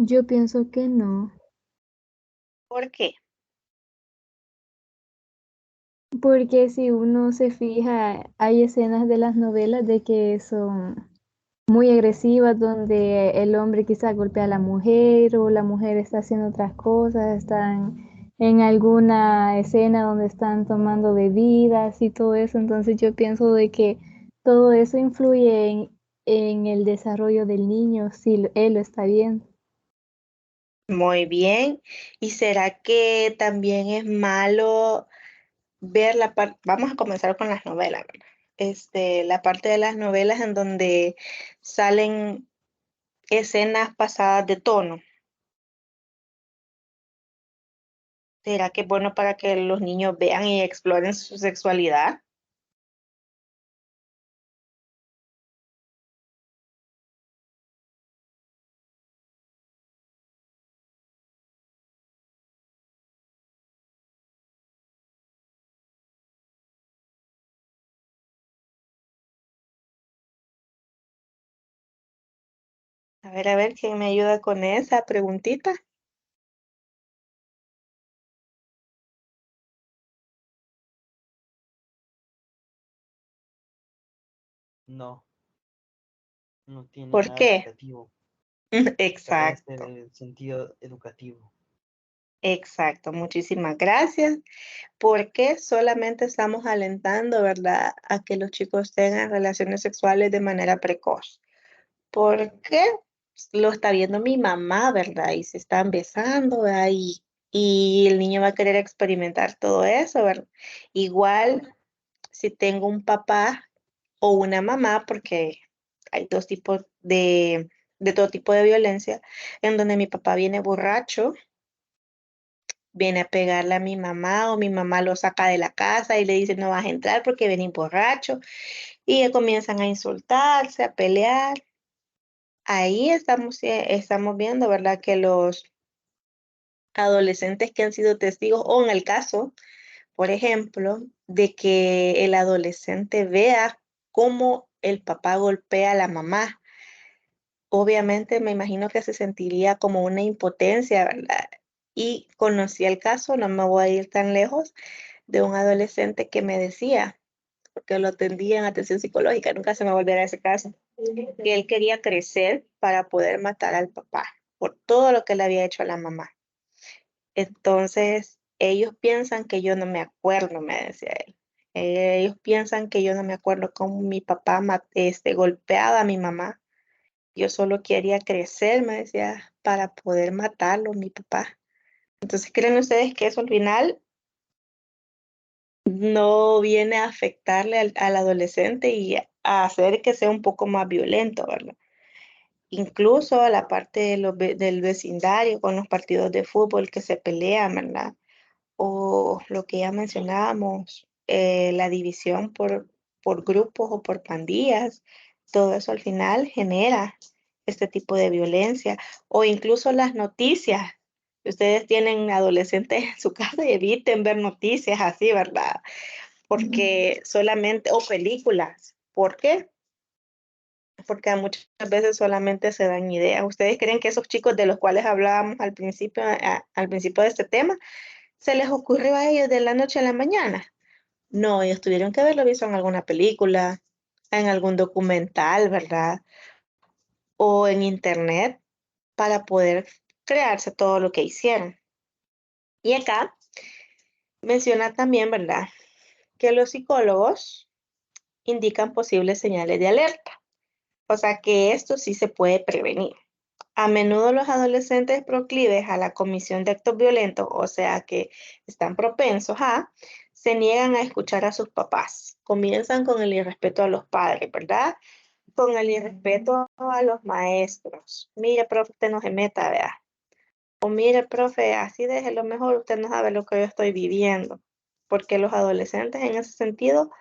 Yo pienso que no, ¿Por qué? porque si uno se fija, hay escenas de las novelas de que son muy agresivas, donde el hombre quizá golpea a la mujer o la mujer está haciendo otras cosas, están en alguna escena donde están tomando bebidas y todo eso. Entonces yo pienso de que todo eso influye en el desarrollo del niño si él lo está viendo. Muy bien. ¿Y será que también es malo ver la parte? Vamos a comenzar con las novelas, ¿verdad? La parte de las novelas en donde salen escenas pasadas de tono. ¿Será que es bueno para que los niños vean y exploren su sexualidad? A ver, ¿quién me ayuda con esa preguntita? No, no tiene ¿Por nada qué? educativo. Carece Exacto, de sentido educativo. exacto. Muchísimas gracias. Porque solamente estamos alentando, ¿verdad?, a que los chicos tengan relaciones sexuales de manera precoz. Porque lo está viendo mi mamá, ¿verdad? Y se están besando, ¿verdad? Y el niño va a querer experimentar todo eso, ¿verdad? Igual si tengo un papá o una mamá, porque hay dos tipos de todo tipo de violencia, en donde mi papá viene borracho, viene a pegarle a mi mamá o mi mamá lo saca de la casa y le dice no vas a entrar porque venís borracho y ya comienzan a insultarse, a pelear. Ahí estamos viendo, ¿verdad? Que los adolescentes que han sido testigos o en el caso, por ejemplo, de que el adolescente vea cómo el papá golpea a la mamá. Obviamente me imagino que se sentiría como una impotencia, ¿verdad? Y conocí el caso, no me voy a ir tan lejos, de un adolescente que me decía, porque lo atendía en atención psicológica, nunca se me volverá ese caso, que él quería crecer para poder matar al papá por todo lo que le había hecho a la mamá. Entonces, ellos piensan que yo no me acuerdo, me decía él. Ellos piensan que yo no me acuerdo cómo mi papá golpeaba a mi mamá. Yo solo quería crecer, me decía, para poder matarlo, mi papá. Entonces, ¿creen ustedes que eso al final no viene a afectarle al adolescente y a hacer que sea un poco más violento, ¿verdad? Incluso a la parte del vecindario con los partidos de fútbol que se pelean, ¿verdad? O lo que ya mencionábamos, la división por grupos o por pandillas, todo eso al final genera este tipo de violencia. O incluso las noticias. Ustedes tienen adolescentes en su casa y eviten ver noticias así, ¿verdad? Porque solamente, o películas. ¿Por qué? Porque muchas veces solamente se dan ideas. ¿Ustedes creen que esos chicos de los cuales hablábamos al principio de este tema, se les ocurrió a ellos de la noche a la mañana? No, ellos tuvieron que haberlo visto en alguna película, en algún documental, ¿verdad? O en internet para poder crearse todo lo que hicieron. Y acá menciona también, ¿verdad?, que los psicólogos indican posibles señales de alerta. O sea que esto sí se puede prevenir. A menudo los adolescentes proclives a la comisión de actos violentos, o sea que están propensos se niegan a escuchar a sus papás. Comienzan con el irrespeto a los padres, ¿verdad? Con el irrespeto a los maestros. Mire, profe, usted no se meta, vea. O mire, profe, así déjelo mejor, usted no sabe lo que yo estoy viviendo. Porque los adolescentes en ese sentido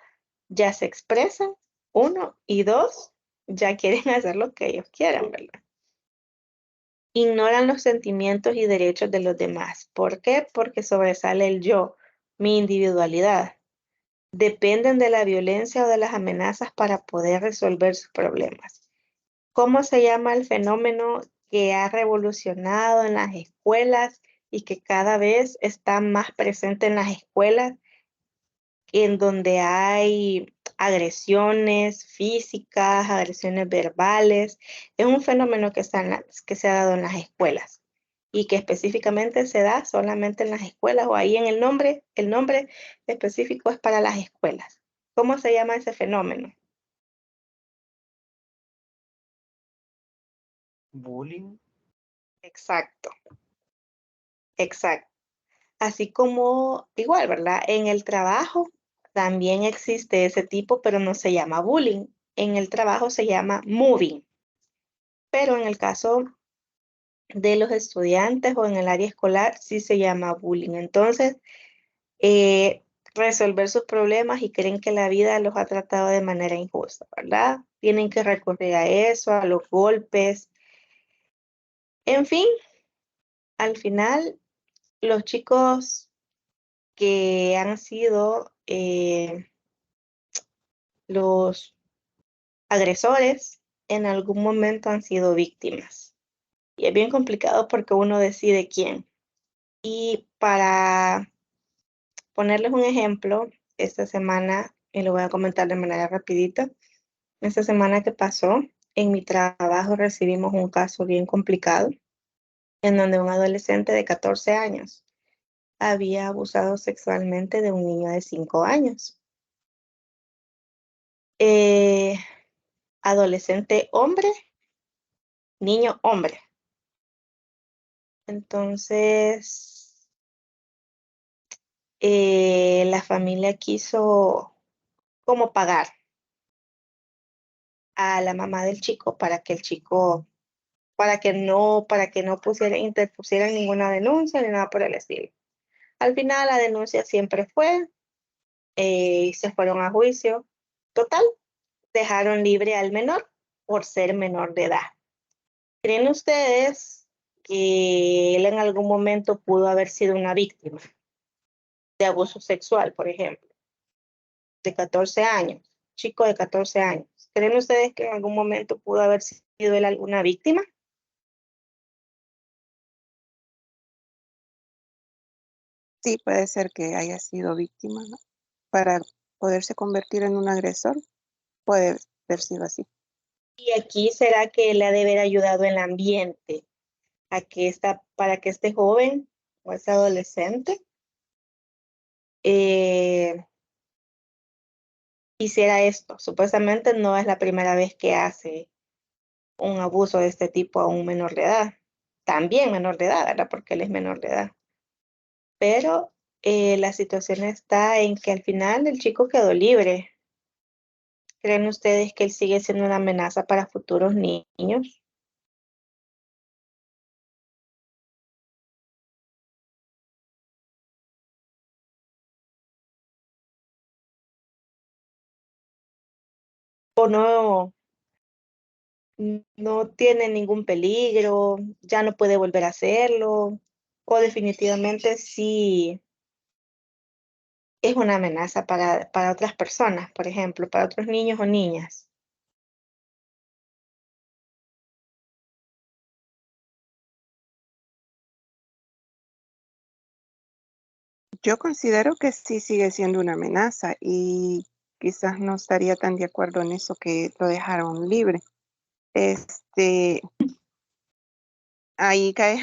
ya se expresan, uno, y dos, ya quieren hacer lo que ellos quieren, ¿verdad? Ignoran los sentimientos y derechos de los demás. ¿Por qué? Porque sobresale el yo, mi individualidad. Dependen de la violencia o de las amenazas para poder resolver sus problemas. ¿Cómo se llama el fenómeno que ha revolucionado en las escuelas y que cada vez está más presente en las escuelas, en donde hay agresiones físicas, agresiones verbales. Es un fenómeno que que se ha dado en las escuelas y que específicamente se da solamente en las escuelas, o ahí en el nombre específico es para las escuelas. ¿Cómo se llama ese fenómeno? Bullying. Exacto, exacto. Así como igual, ¿verdad? En el trabajo también existe ese tipo, pero no se llama bullying. En el trabajo se llama moving, pero en el caso de los estudiantes o en el área escolar sí se llama bullying. Entonces, resolver sus problemas y creen que la vida los ha tratado de manera injusta, ¿verdad? Tienen que recurrir a eso, a los golpes. En fin, al final, los chicos que han sido los agresores en algún momento han sido víctimas. Y es bien complicado porque uno decide quién. Y para ponerles un ejemplo, esta semana, y lo voy a comentar de manera rapidita, esta semana que pasó, en mi trabajo recibimos un caso bien complicado, en donde un adolescente de 14 años había abusado sexualmente de un niño de 5 años. Adolescente hombre, niño hombre. Entonces, la familia quiso como pagar a la mamá del chico para que el chico, para que no interpusieran ninguna denuncia ni nada por el estilo. Al final la denuncia siempre fue, y se fueron a juicio. Total, dejaron libre al menor por ser menor de edad. ¿Creen ustedes que él en algún momento pudo haber sido una víctima de abuso sexual, por ejemplo, de 14 años, chico de 14 años? ¿Creen ustedes que en algún momento pudo haber sido él alguna víctima? Sí, puede ser que haya sido víctima, ¿no? Para poderse convertir en un agresor, puede haber sido así. Y aquí será que le ha de haber ayudado el ambiente para que este joven o ese adolescente hiciera esto. Supuestamente no es la primera vez que hace un abuso de este tipo a un menor de edad. También menor de edad, ¿verdad? Porque él es menor de edad. Pero la situación está en que al final el chico quedó libre. ¿Creen ustedes que él sigue siendo una amenaza para futuros niños? ¿O no tiene ningún peligro, ya no puede volver a hacerlo, o definitivamente sí es una amenaza para otras personas, por ejemplo, para otros niños o niñas? Yo considero que sí sigue siendo una amenaza y quizás no estaría tan de acuerdo en eso que lo dejaron libre. Ahí cae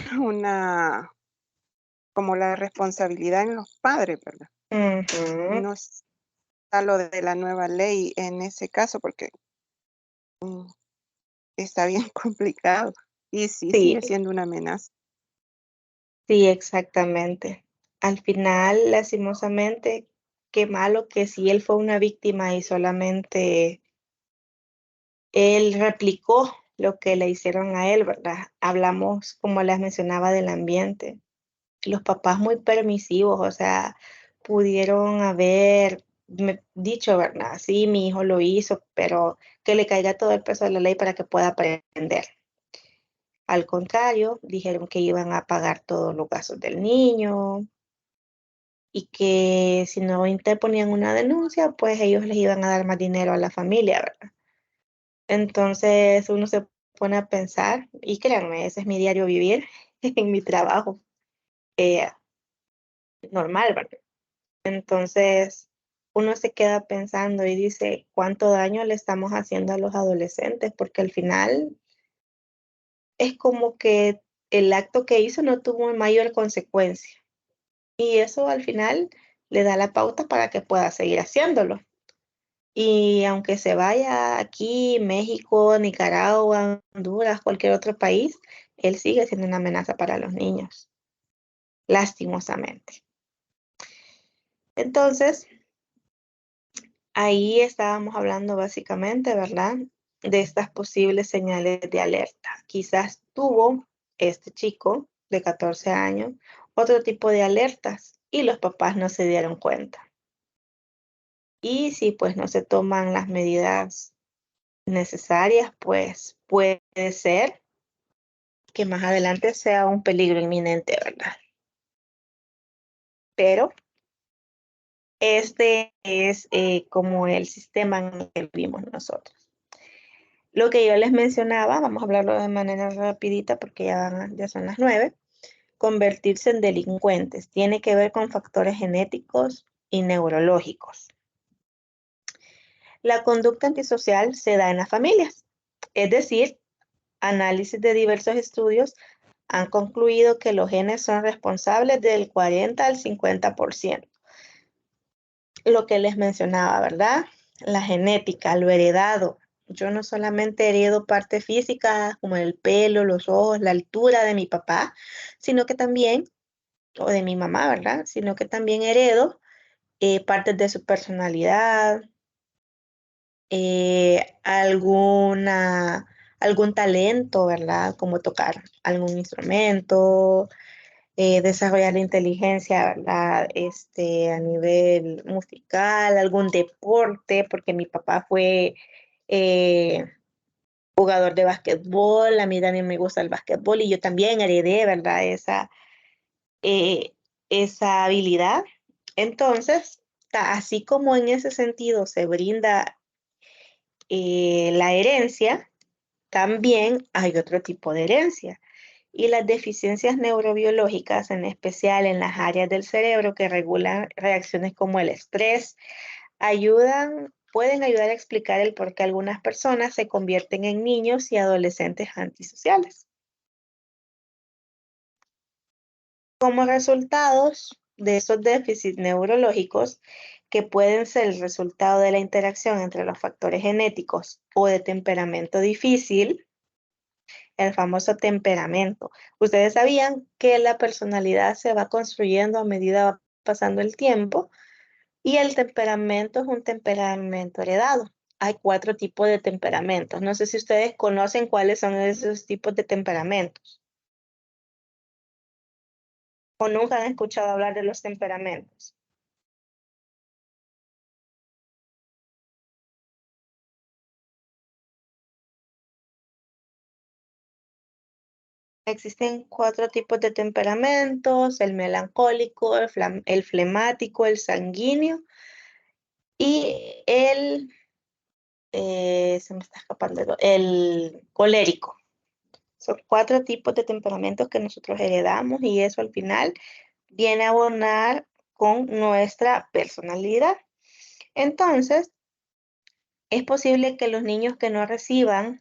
como la responsabilidad en los padres, ¿verdad? Ujú. No está lo de la nueva ley en ese caso porque está bien complicado y sí Sí, sigue siendo una amenaza. sí, exactamente. Al final, lastimosamente, qué malo que si él fue una víctima y solamente él replicó lo que le hicieron a él, ¿verdad? Hablamos, como les mencionaba, del ambiente. Los papás muy permisivos, o sea, pudieron haber dicho, ¿verdad? Sí, mi hijo lo hizo, pero que le caiga todo el peso de la ley para que pueda aprender. Al contrario, dijeron que iban a pagar todos los gastos del niño y que si no interponían una denuncia, pues ellos les iban a dar más dinero a la familia, ¿verdad? Entonces uno se pone a pensar, y créanme, ese es mi diario vivir en mi trabajo normal, ¿verdad? Entonces, uno se queda pensando y dice, ¿cuánto daño le estamos haciendo a los adolescentes? Porque al final es como que el acto que hizo no tuvo mayor consecuencia. Y eso al final le da la pauta para que pueda seguir haciéndolo. Y aunque se vaya aquí, México, Nicaragua, Honduras, cualquier otro país, él sigue siendo una amenaza para los niños, lastimosamente. Entonces, ahí estábamos hablando básicamente, ¿verdad? De estas posibles señales de alerta. Quizás tuvo este chico de 14 años otro tipo de alertas y los papás no se dieron cuenta. Y si pues no se toman las medidas necesarias, pues puede ser que más adelante sea un peligro inminente, ¿verdad? Pero este es como el sistema en el que vivimos nosotros. Lo que yo les mencionaba, vamos a hablarlo de manera rapidita porque ya son las 9, convertirse en delincuentes. Tiene que ver con factores genéticos y neurológicos. La conducta antisocial se da en las familias, es decir, análisis de diversos estudios han concluido que los genes son responsables del 40 al 50%. Lo que les mencionaba, ¿verdad? La genética, lo heredado. Yo no solamente heredo parte física como el pelo, los ojos, la altura de mi papá, sino que también, o de mi mamá, ¿verdad? Sino que también heredo partes de su personalidad, algún talento, ¿verdad? Como tocar algún instrumento, desarrollar la inteligencia, ¿verdad? A nivel musical, algún deporte, porque mi papá fue eh, jugador de básquetbol, a mí también me gusta el básquetbol y yo también heredé, ¿verdad? Esa habilidad. Entonces, así como en ese sentido se brinda la herencia, también hay otro tipo de herencia. Y las deficiencias neurobiológicas, en especial en las áreas del cerebro que regulan reacciones como el estrés, pueden ayudar a explicar el por qué algunas personas se convierten en niños y adolescentes antisociales. Como resultados de esos déficits neurológicos, que pueden ser el resultado de la interacción entre los factores genéticos o de temperamento difícil, el famoso temperamento. Ustedes sabían que la personalidad se va construyendo a medida va pasando el tiempo y el temperamento es un temperamento heredado. Hay 4 tipos de temperamentos. No sé si ustedes conocen cuáles son esos tipos de temperamentos o nunca han escuchado hablar de los temperamentos. Existen 4 tipos de temperamentos: el melancólico, el flemático, el sanguíneo y se me está escapando, el colérico. Son 4 tipos de temperamentos que nosotros heredamos y eso al final viene a abonar con nuestra personalidad. Entonces, es posible que los niños que no reciban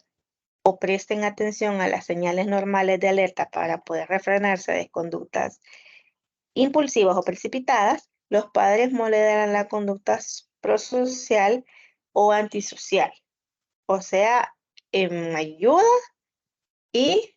o presten atención a las señales normales de alerta para poder refrenarse de conductas impulsivas o precipitadas, los padres moderarán la conducta prosocial o antisocial, o sea, en ayuda y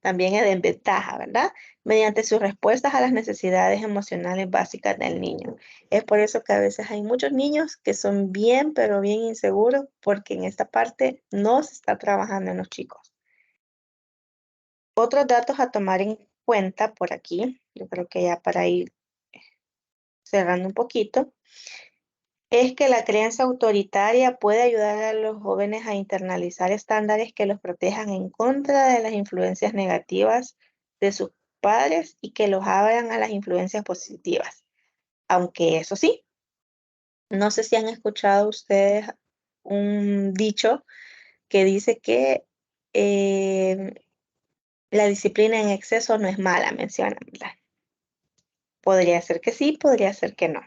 también es de ventaja, ¿verdad? Mediante sus respuestas a las necesidades emocionales básicas del niño. Es por eso que a veces hay muchos niños que son bien, pero bien inseguros, porque en esta parte no se está trabajando en los chicos. Otros datos a tomar en cuenta por aquí, yo creo que ya para ir cerrando un poquito, es que la creencia autoritaria puede ayudar a los jóvenes a internalizar estándares que los protejan en contra de las influencias negativas de sus padres y que los abran a las influencias positivas. Aunque eso sí, no sé si han escuchado ustedes un dicho que dice que la disciplina en exceso no es mala, mencionan, ¿verdad? Podría ser que sí, podría ser que no.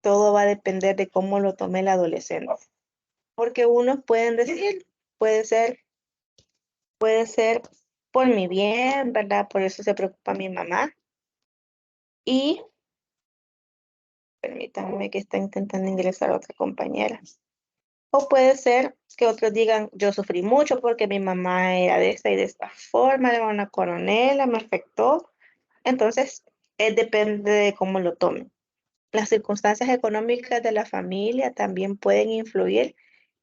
Todo va a depender de cómo lo tome el adolescente. Porque unos pueden decir, puede ser por mi bien, ¿verdad? Por eso se preocupa mi mamá. Y permítanme que está intentando ingresar a otra compañera. O puede ser que otros digan, yo sufrí mucho porque mi mamá era de esta y de esta forma, era una coronela, me afectó. Entonces, depende de cómo lo tomen. Las circunstancias económicas de la familia también pueden influir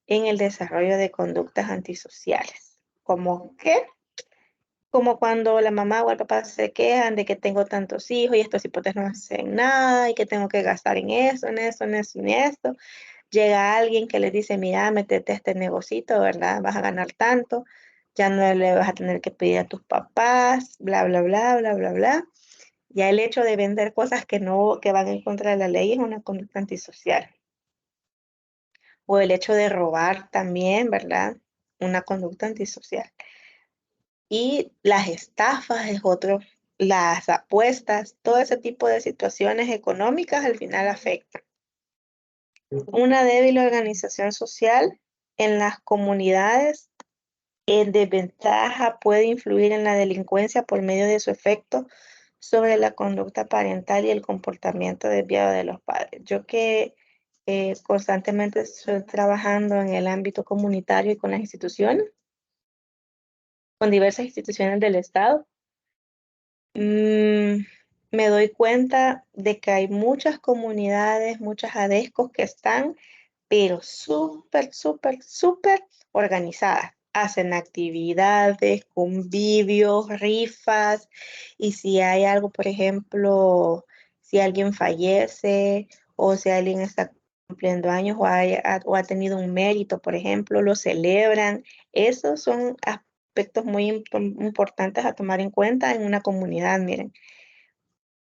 en el desarrollo de conductas antisociales. ¿Cómo qué? Como cuando la mamá o el papá se quejan de que tengo tantos hijos y estos hijos no hacen nada y que tengo que gastar en eso, en eso, en eso, en esto. Llega alguien que les dice, mira, métete a este negocito, ¿verdad? Vas a ganar tanto, ya no le vas a tener que pedir a tus papás, bla, bla, bla, bla, bla, bla. Ya el hecho de vender cosas que van en contra de la ley es una conducta antisocial. O el hecho de robar también, ¿verdad? Una conducta antisocial. Y las estafas es otro, las apuestas, todo ese tipo de situaciones económicas al final afectan. Una débil organización social en las comunidades en desventaja puede influir en la delincuencia por medio de su efecto sobre la conducta parental y el comportamiento desviado de los padres. Yo que constantemente estoy trabajando en el ámbito comunitario y con las instituciones, con diversas instituciones del Estado, me doy cuenta de que hay muchas comunidades, muchas ADESCOs que están, pero súper, súper, súper organizadas. Hacen actividades, convivios, rifas, y si hay algo, por ejemplo, si alguien fallece o si alguien está cumpliendo años o ha tenido un mérito, por ejemplo, lo celebran. Esos son aspectos muy importantes a tomar en cuenta en una comunidad, miren.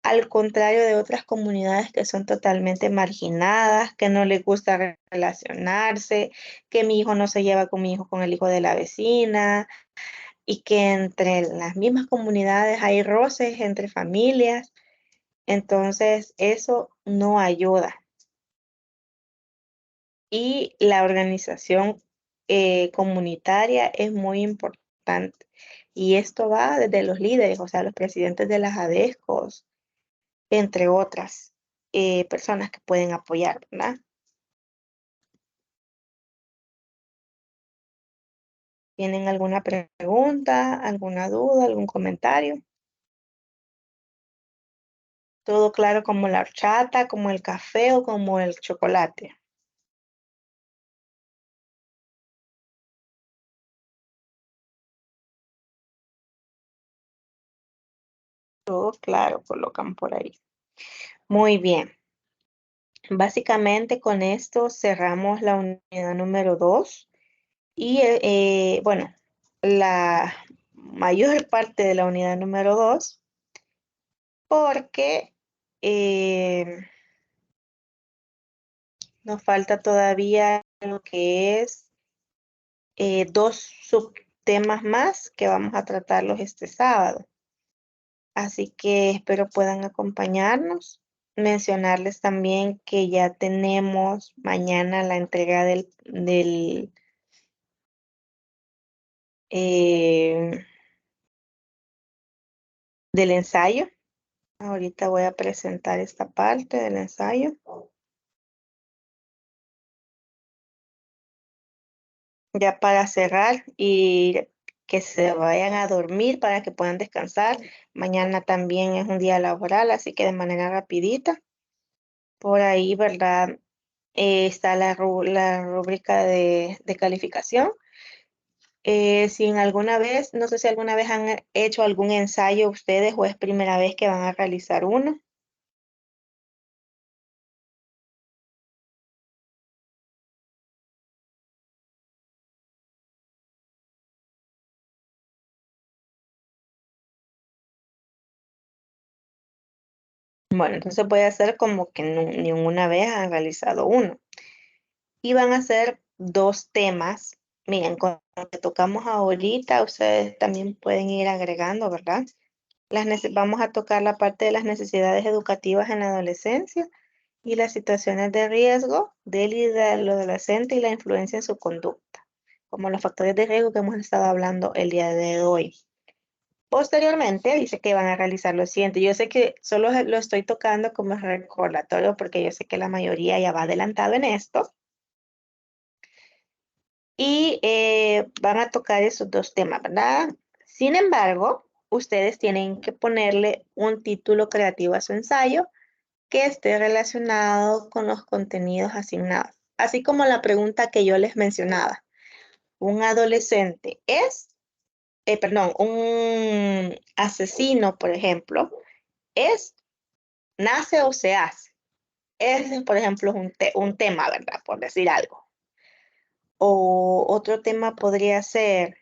Al contrario de otras comunidades que son totalmente marginadas, que no les gusta relacionarse, que mi hijo no se lleva con mi hijo con el hijo de la vecina, y que entre las mismas comunidades hay roces entre familias. Entonces, eso no ayuda. Y la organización comunitaria es muy importante. Y esto va desde los líderes, o sea, los presidentes de las ADESCOs, entre otras personas que pueden apoyar, ¿verdad? ¿Tienen alguna pregunta, alguna duda, algún comentario? Todo claro como la horchata, como el café o como el chocolate. Todo claro, colocan por ahí. Muy bien. Básicamente con esto cerramos la unidad número 2 y bueno, la mayor parte de la unidad número 2 porque nos falta todavía lo que es 2 subtemas más que vamos a tratarlos este sábado. Así que espero puedan acompañarnos. Mencionarles también que ya tenemos mañana la entrega eh, del ensayo. Ahorita voy a presentar esta parte del ensayo. Ya para cerrar y que se vayan a dormir para que puedan descansar. Mañana también es un día laboral, así que de manera rapidita. Por ahí, ¿verdad? Está la rúbrica de calificación. Si en alguna vez, no sé si alguna vez han hecho algún ensayo ustedes o es primera vez que van a realizar uno. Bueno, entonces voy a hacer como que ni una vez han realizado uno. Y van a ser 2 temas, miren, con lo que tocamos ahorita, ustedes también pueden ir agregando, ¿verdad? Vamos a tocar la parte de las necesidades educativas en la adolescencia y las situaciones de riesgo del y del adolescente y la influencia en su conducta, como los factores de riesgo que hemos estado hablando el día de hoy. Posteriormente dice que van a realizar lo siguiente. Yo sé que solo lo estoy tocando como recordatorio porque yo sé que la mayoría ya va adelantado en esto. Y van a tocar esos dos temas, ¿verdad? Sin embargo, ustedes tienen que ponerle un título creativo a su ensayo que esté relacionado con los contenidos asignados. Así como la pregunta que yo les mencionaba. Un adolescente un asesino, por ejemplo, nace o se hace. Ese, por ejemplo, es un tema, ¿verdad? Por decir algo. O otro tema podría ser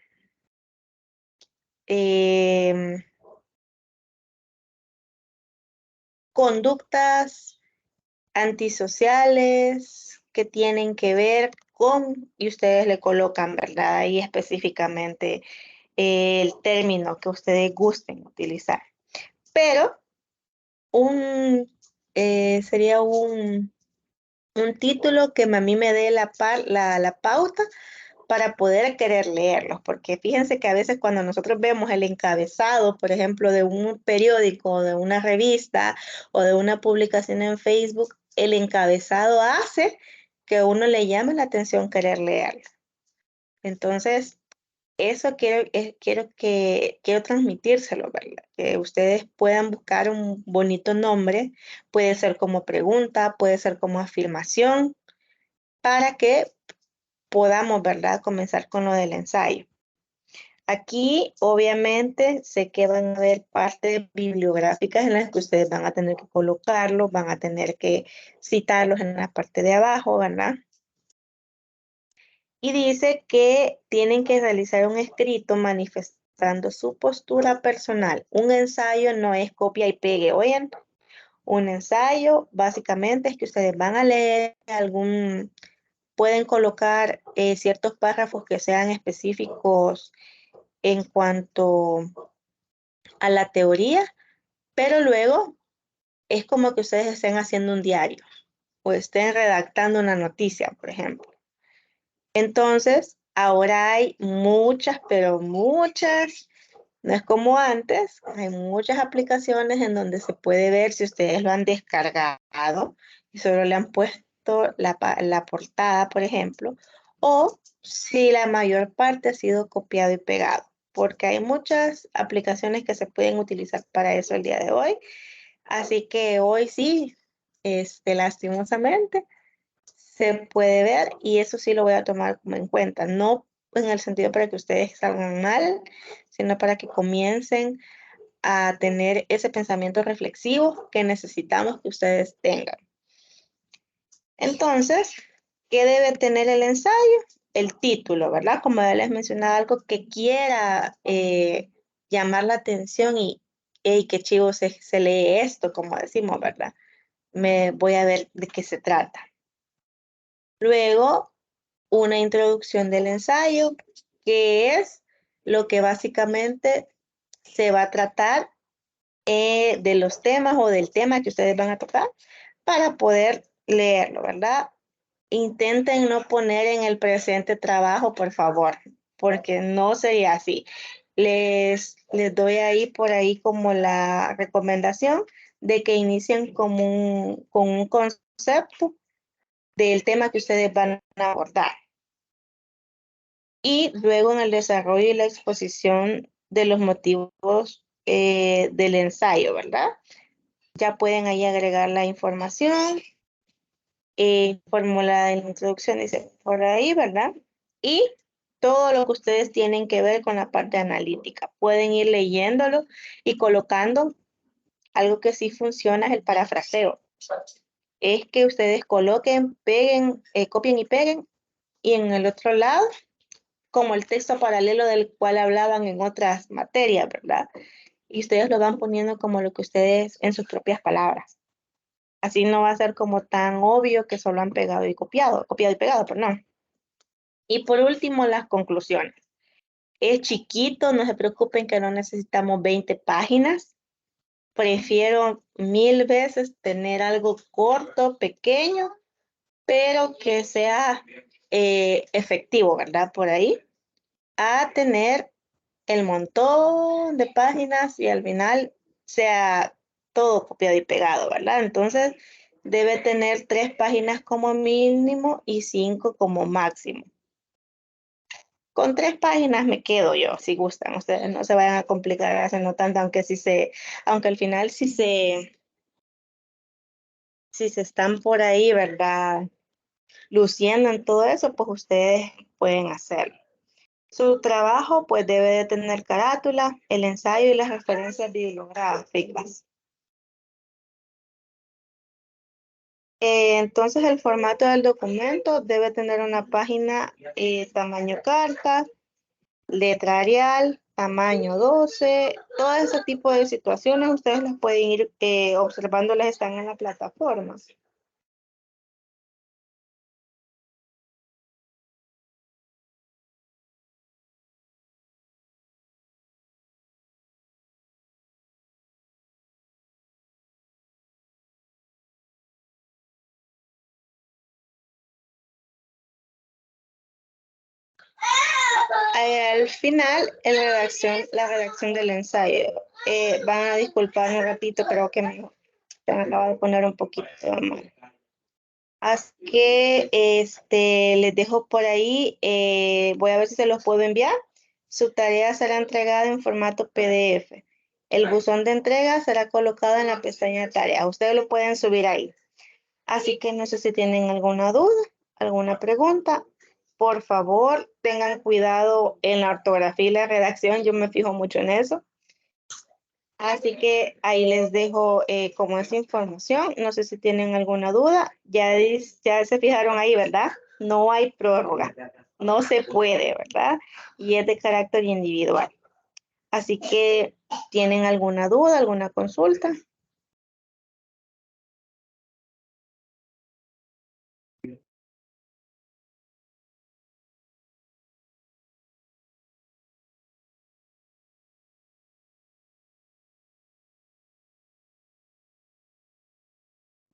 conductas antisociales que tienen que ver con, y ustedes le colocan, ¿verdad? Ahí específicamente el término que ustedes gusten utilizar. Pero sería un título que a mí me dé la pauta para poder querer leerlos, porque fíjense que a veces cuando nosotros vemos el encabezado, por ejemplo, de un periódico, de una revista o de una publicación en Facebook, el encabezado hace que a uno le llame la atención querer leerlo. Entonces, eso quiero transmitírselo, ¿verdad? Que ustedes puedan buscar un bonito nombre, puede ser como pregunta, puede ser como afirmación, para que podamos, ¿verdad?, comenzar con lo del ensayo. Aquí, obviamente, sé que van a haber partes bibliográficas en las que ustedes van a tener que colocarlos, van a tener que citarlos en la parte de abajo, ¿verdad? Y dice que tienen que realizar un escrito manifestando su postura personal. Un ensayo no es copia y pegue, oigan. Un ensayo básicamente es que ustedes van a leer pueden colocar ciertos párrafos que sean específicos en cuanto a la teoría, pero luego es como que ustedes estén haciendo un diario o estén redactando una noticia, por ejemplo. Entonces, ahora hay muchas, pero muchas, no es como antes, hay muchas aplicaciones en donde se puede ver si ustedes lo han descargado y solo le han puesto la portada, por ejemplo, o si la mayor parte ha sido copiado y pegado, porque hay muchas aplicaciones que se pueden utilizar para eso el día de hoy. Así que hoy sí, lastimosamente, se puede ver y eso sí lo voy a tomar como en cuenta, no en el sentido para que ustedes salgan mal, sino para que comiencen a tener ese pensamiento reflexivo que necesitamos que ustedes tengan. Entonces, ¿qué debe tener el ensayo? El título, ¿verdad? Como ya les mencionaba, algo que quiera llamar la atención y hey, qué chivo se lee esto, como decimos, ¿verdad? Me voy a ver de qué se trata. Luego, una introducción del ensayo, que es lo que básicamente se va a tratar de los temas o del tema que ustedes van a tocar para poder leerlo, ¿verdad? Intenten no poner en el presente trabajo, por favor, porque no sería así. Les doy ahí por ahí como la recomendación de que inicien con un concepto del tema que ustedes van a abordar. Y luego en el desarrollo y la exposición de los motivos del ensayo, ¿verdad? Ya pueden ahí agregar la información, fórmula de la introducción, dice por ahí, ¿verdad? Y todo lo que ustedes tienen que ver con la parte analítica. Pueden ir leyéndolo y colocando. Algo que sí funciona es el parafraseo. Es que ustedes coloquen, peguen, copien y peguen, y en el otro lado, como el texto paralelo del cual hablaban en otras materias, ¿verdad? Y ustedes lo van poniendo como lo que ustedes en sus propias palabras. Así no va a ser como tan obvio que solo han pegado y copiado y pegado, pero no. Y por último, las conclusiones. Es chiquito, no se preocupen que no necesitamos 20 páginas. Prefiero 1000 veces tener algo corto, pequeño, pero que sea efectivo, ¿verdad? Por ahí, a tener el montón de páginas y al final sea todo copiado y pegado, ¿verdad? Entonces, debe tener 3 páginas como mínimo y 5 como máximo. Con 3 páginas me quedo yo, si gustan. Ustedes no se vayan a complicar haciendo tanto, aunque al final si se están por ahí, ¿verdad? Luciendo en todo eso, pues ustedes pueden hacerlo. Su trabajo pues debe de tener carátula, el ensayo y las referencias bibliográficas. Entonces el formato del documento debe tener una página tamaño carta, letra Arial, tamaño 12, todo ese tipo de situaciones ustedes las pueden ir observándolas, están en la plataforma. Al final, la redacción del ensayo. Van a disculparme un ratito, creo que se me acaba de poner un poquito mal. Así que les dejo por ahí. Voy a ver si se los puedo enviar. Su tarea será entregada en formato PDF. El buzón de entrega será colocado en la pestaña tarea. Ustedes lo pueden subir ahí. Así que no sé si tienen alguna duda, alguna pregunta. Por favor, tengan cuidado en la ortografía y la redacción. Yo me fijo mucho en eso. Así que ahí les dejo como esa información. No sé si tienen alguna duda. Ya se fijaron ahí, ¿verdad? No hay prórroga. No se puede, ¿verdad? Y es de carácter individual. Así que, ¿tienen alguna duda, alguna consulta?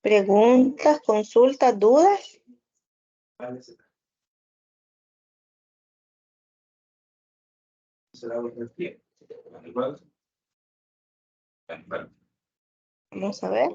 ¿Preguntas, consultas, dudas? Vamos a ver.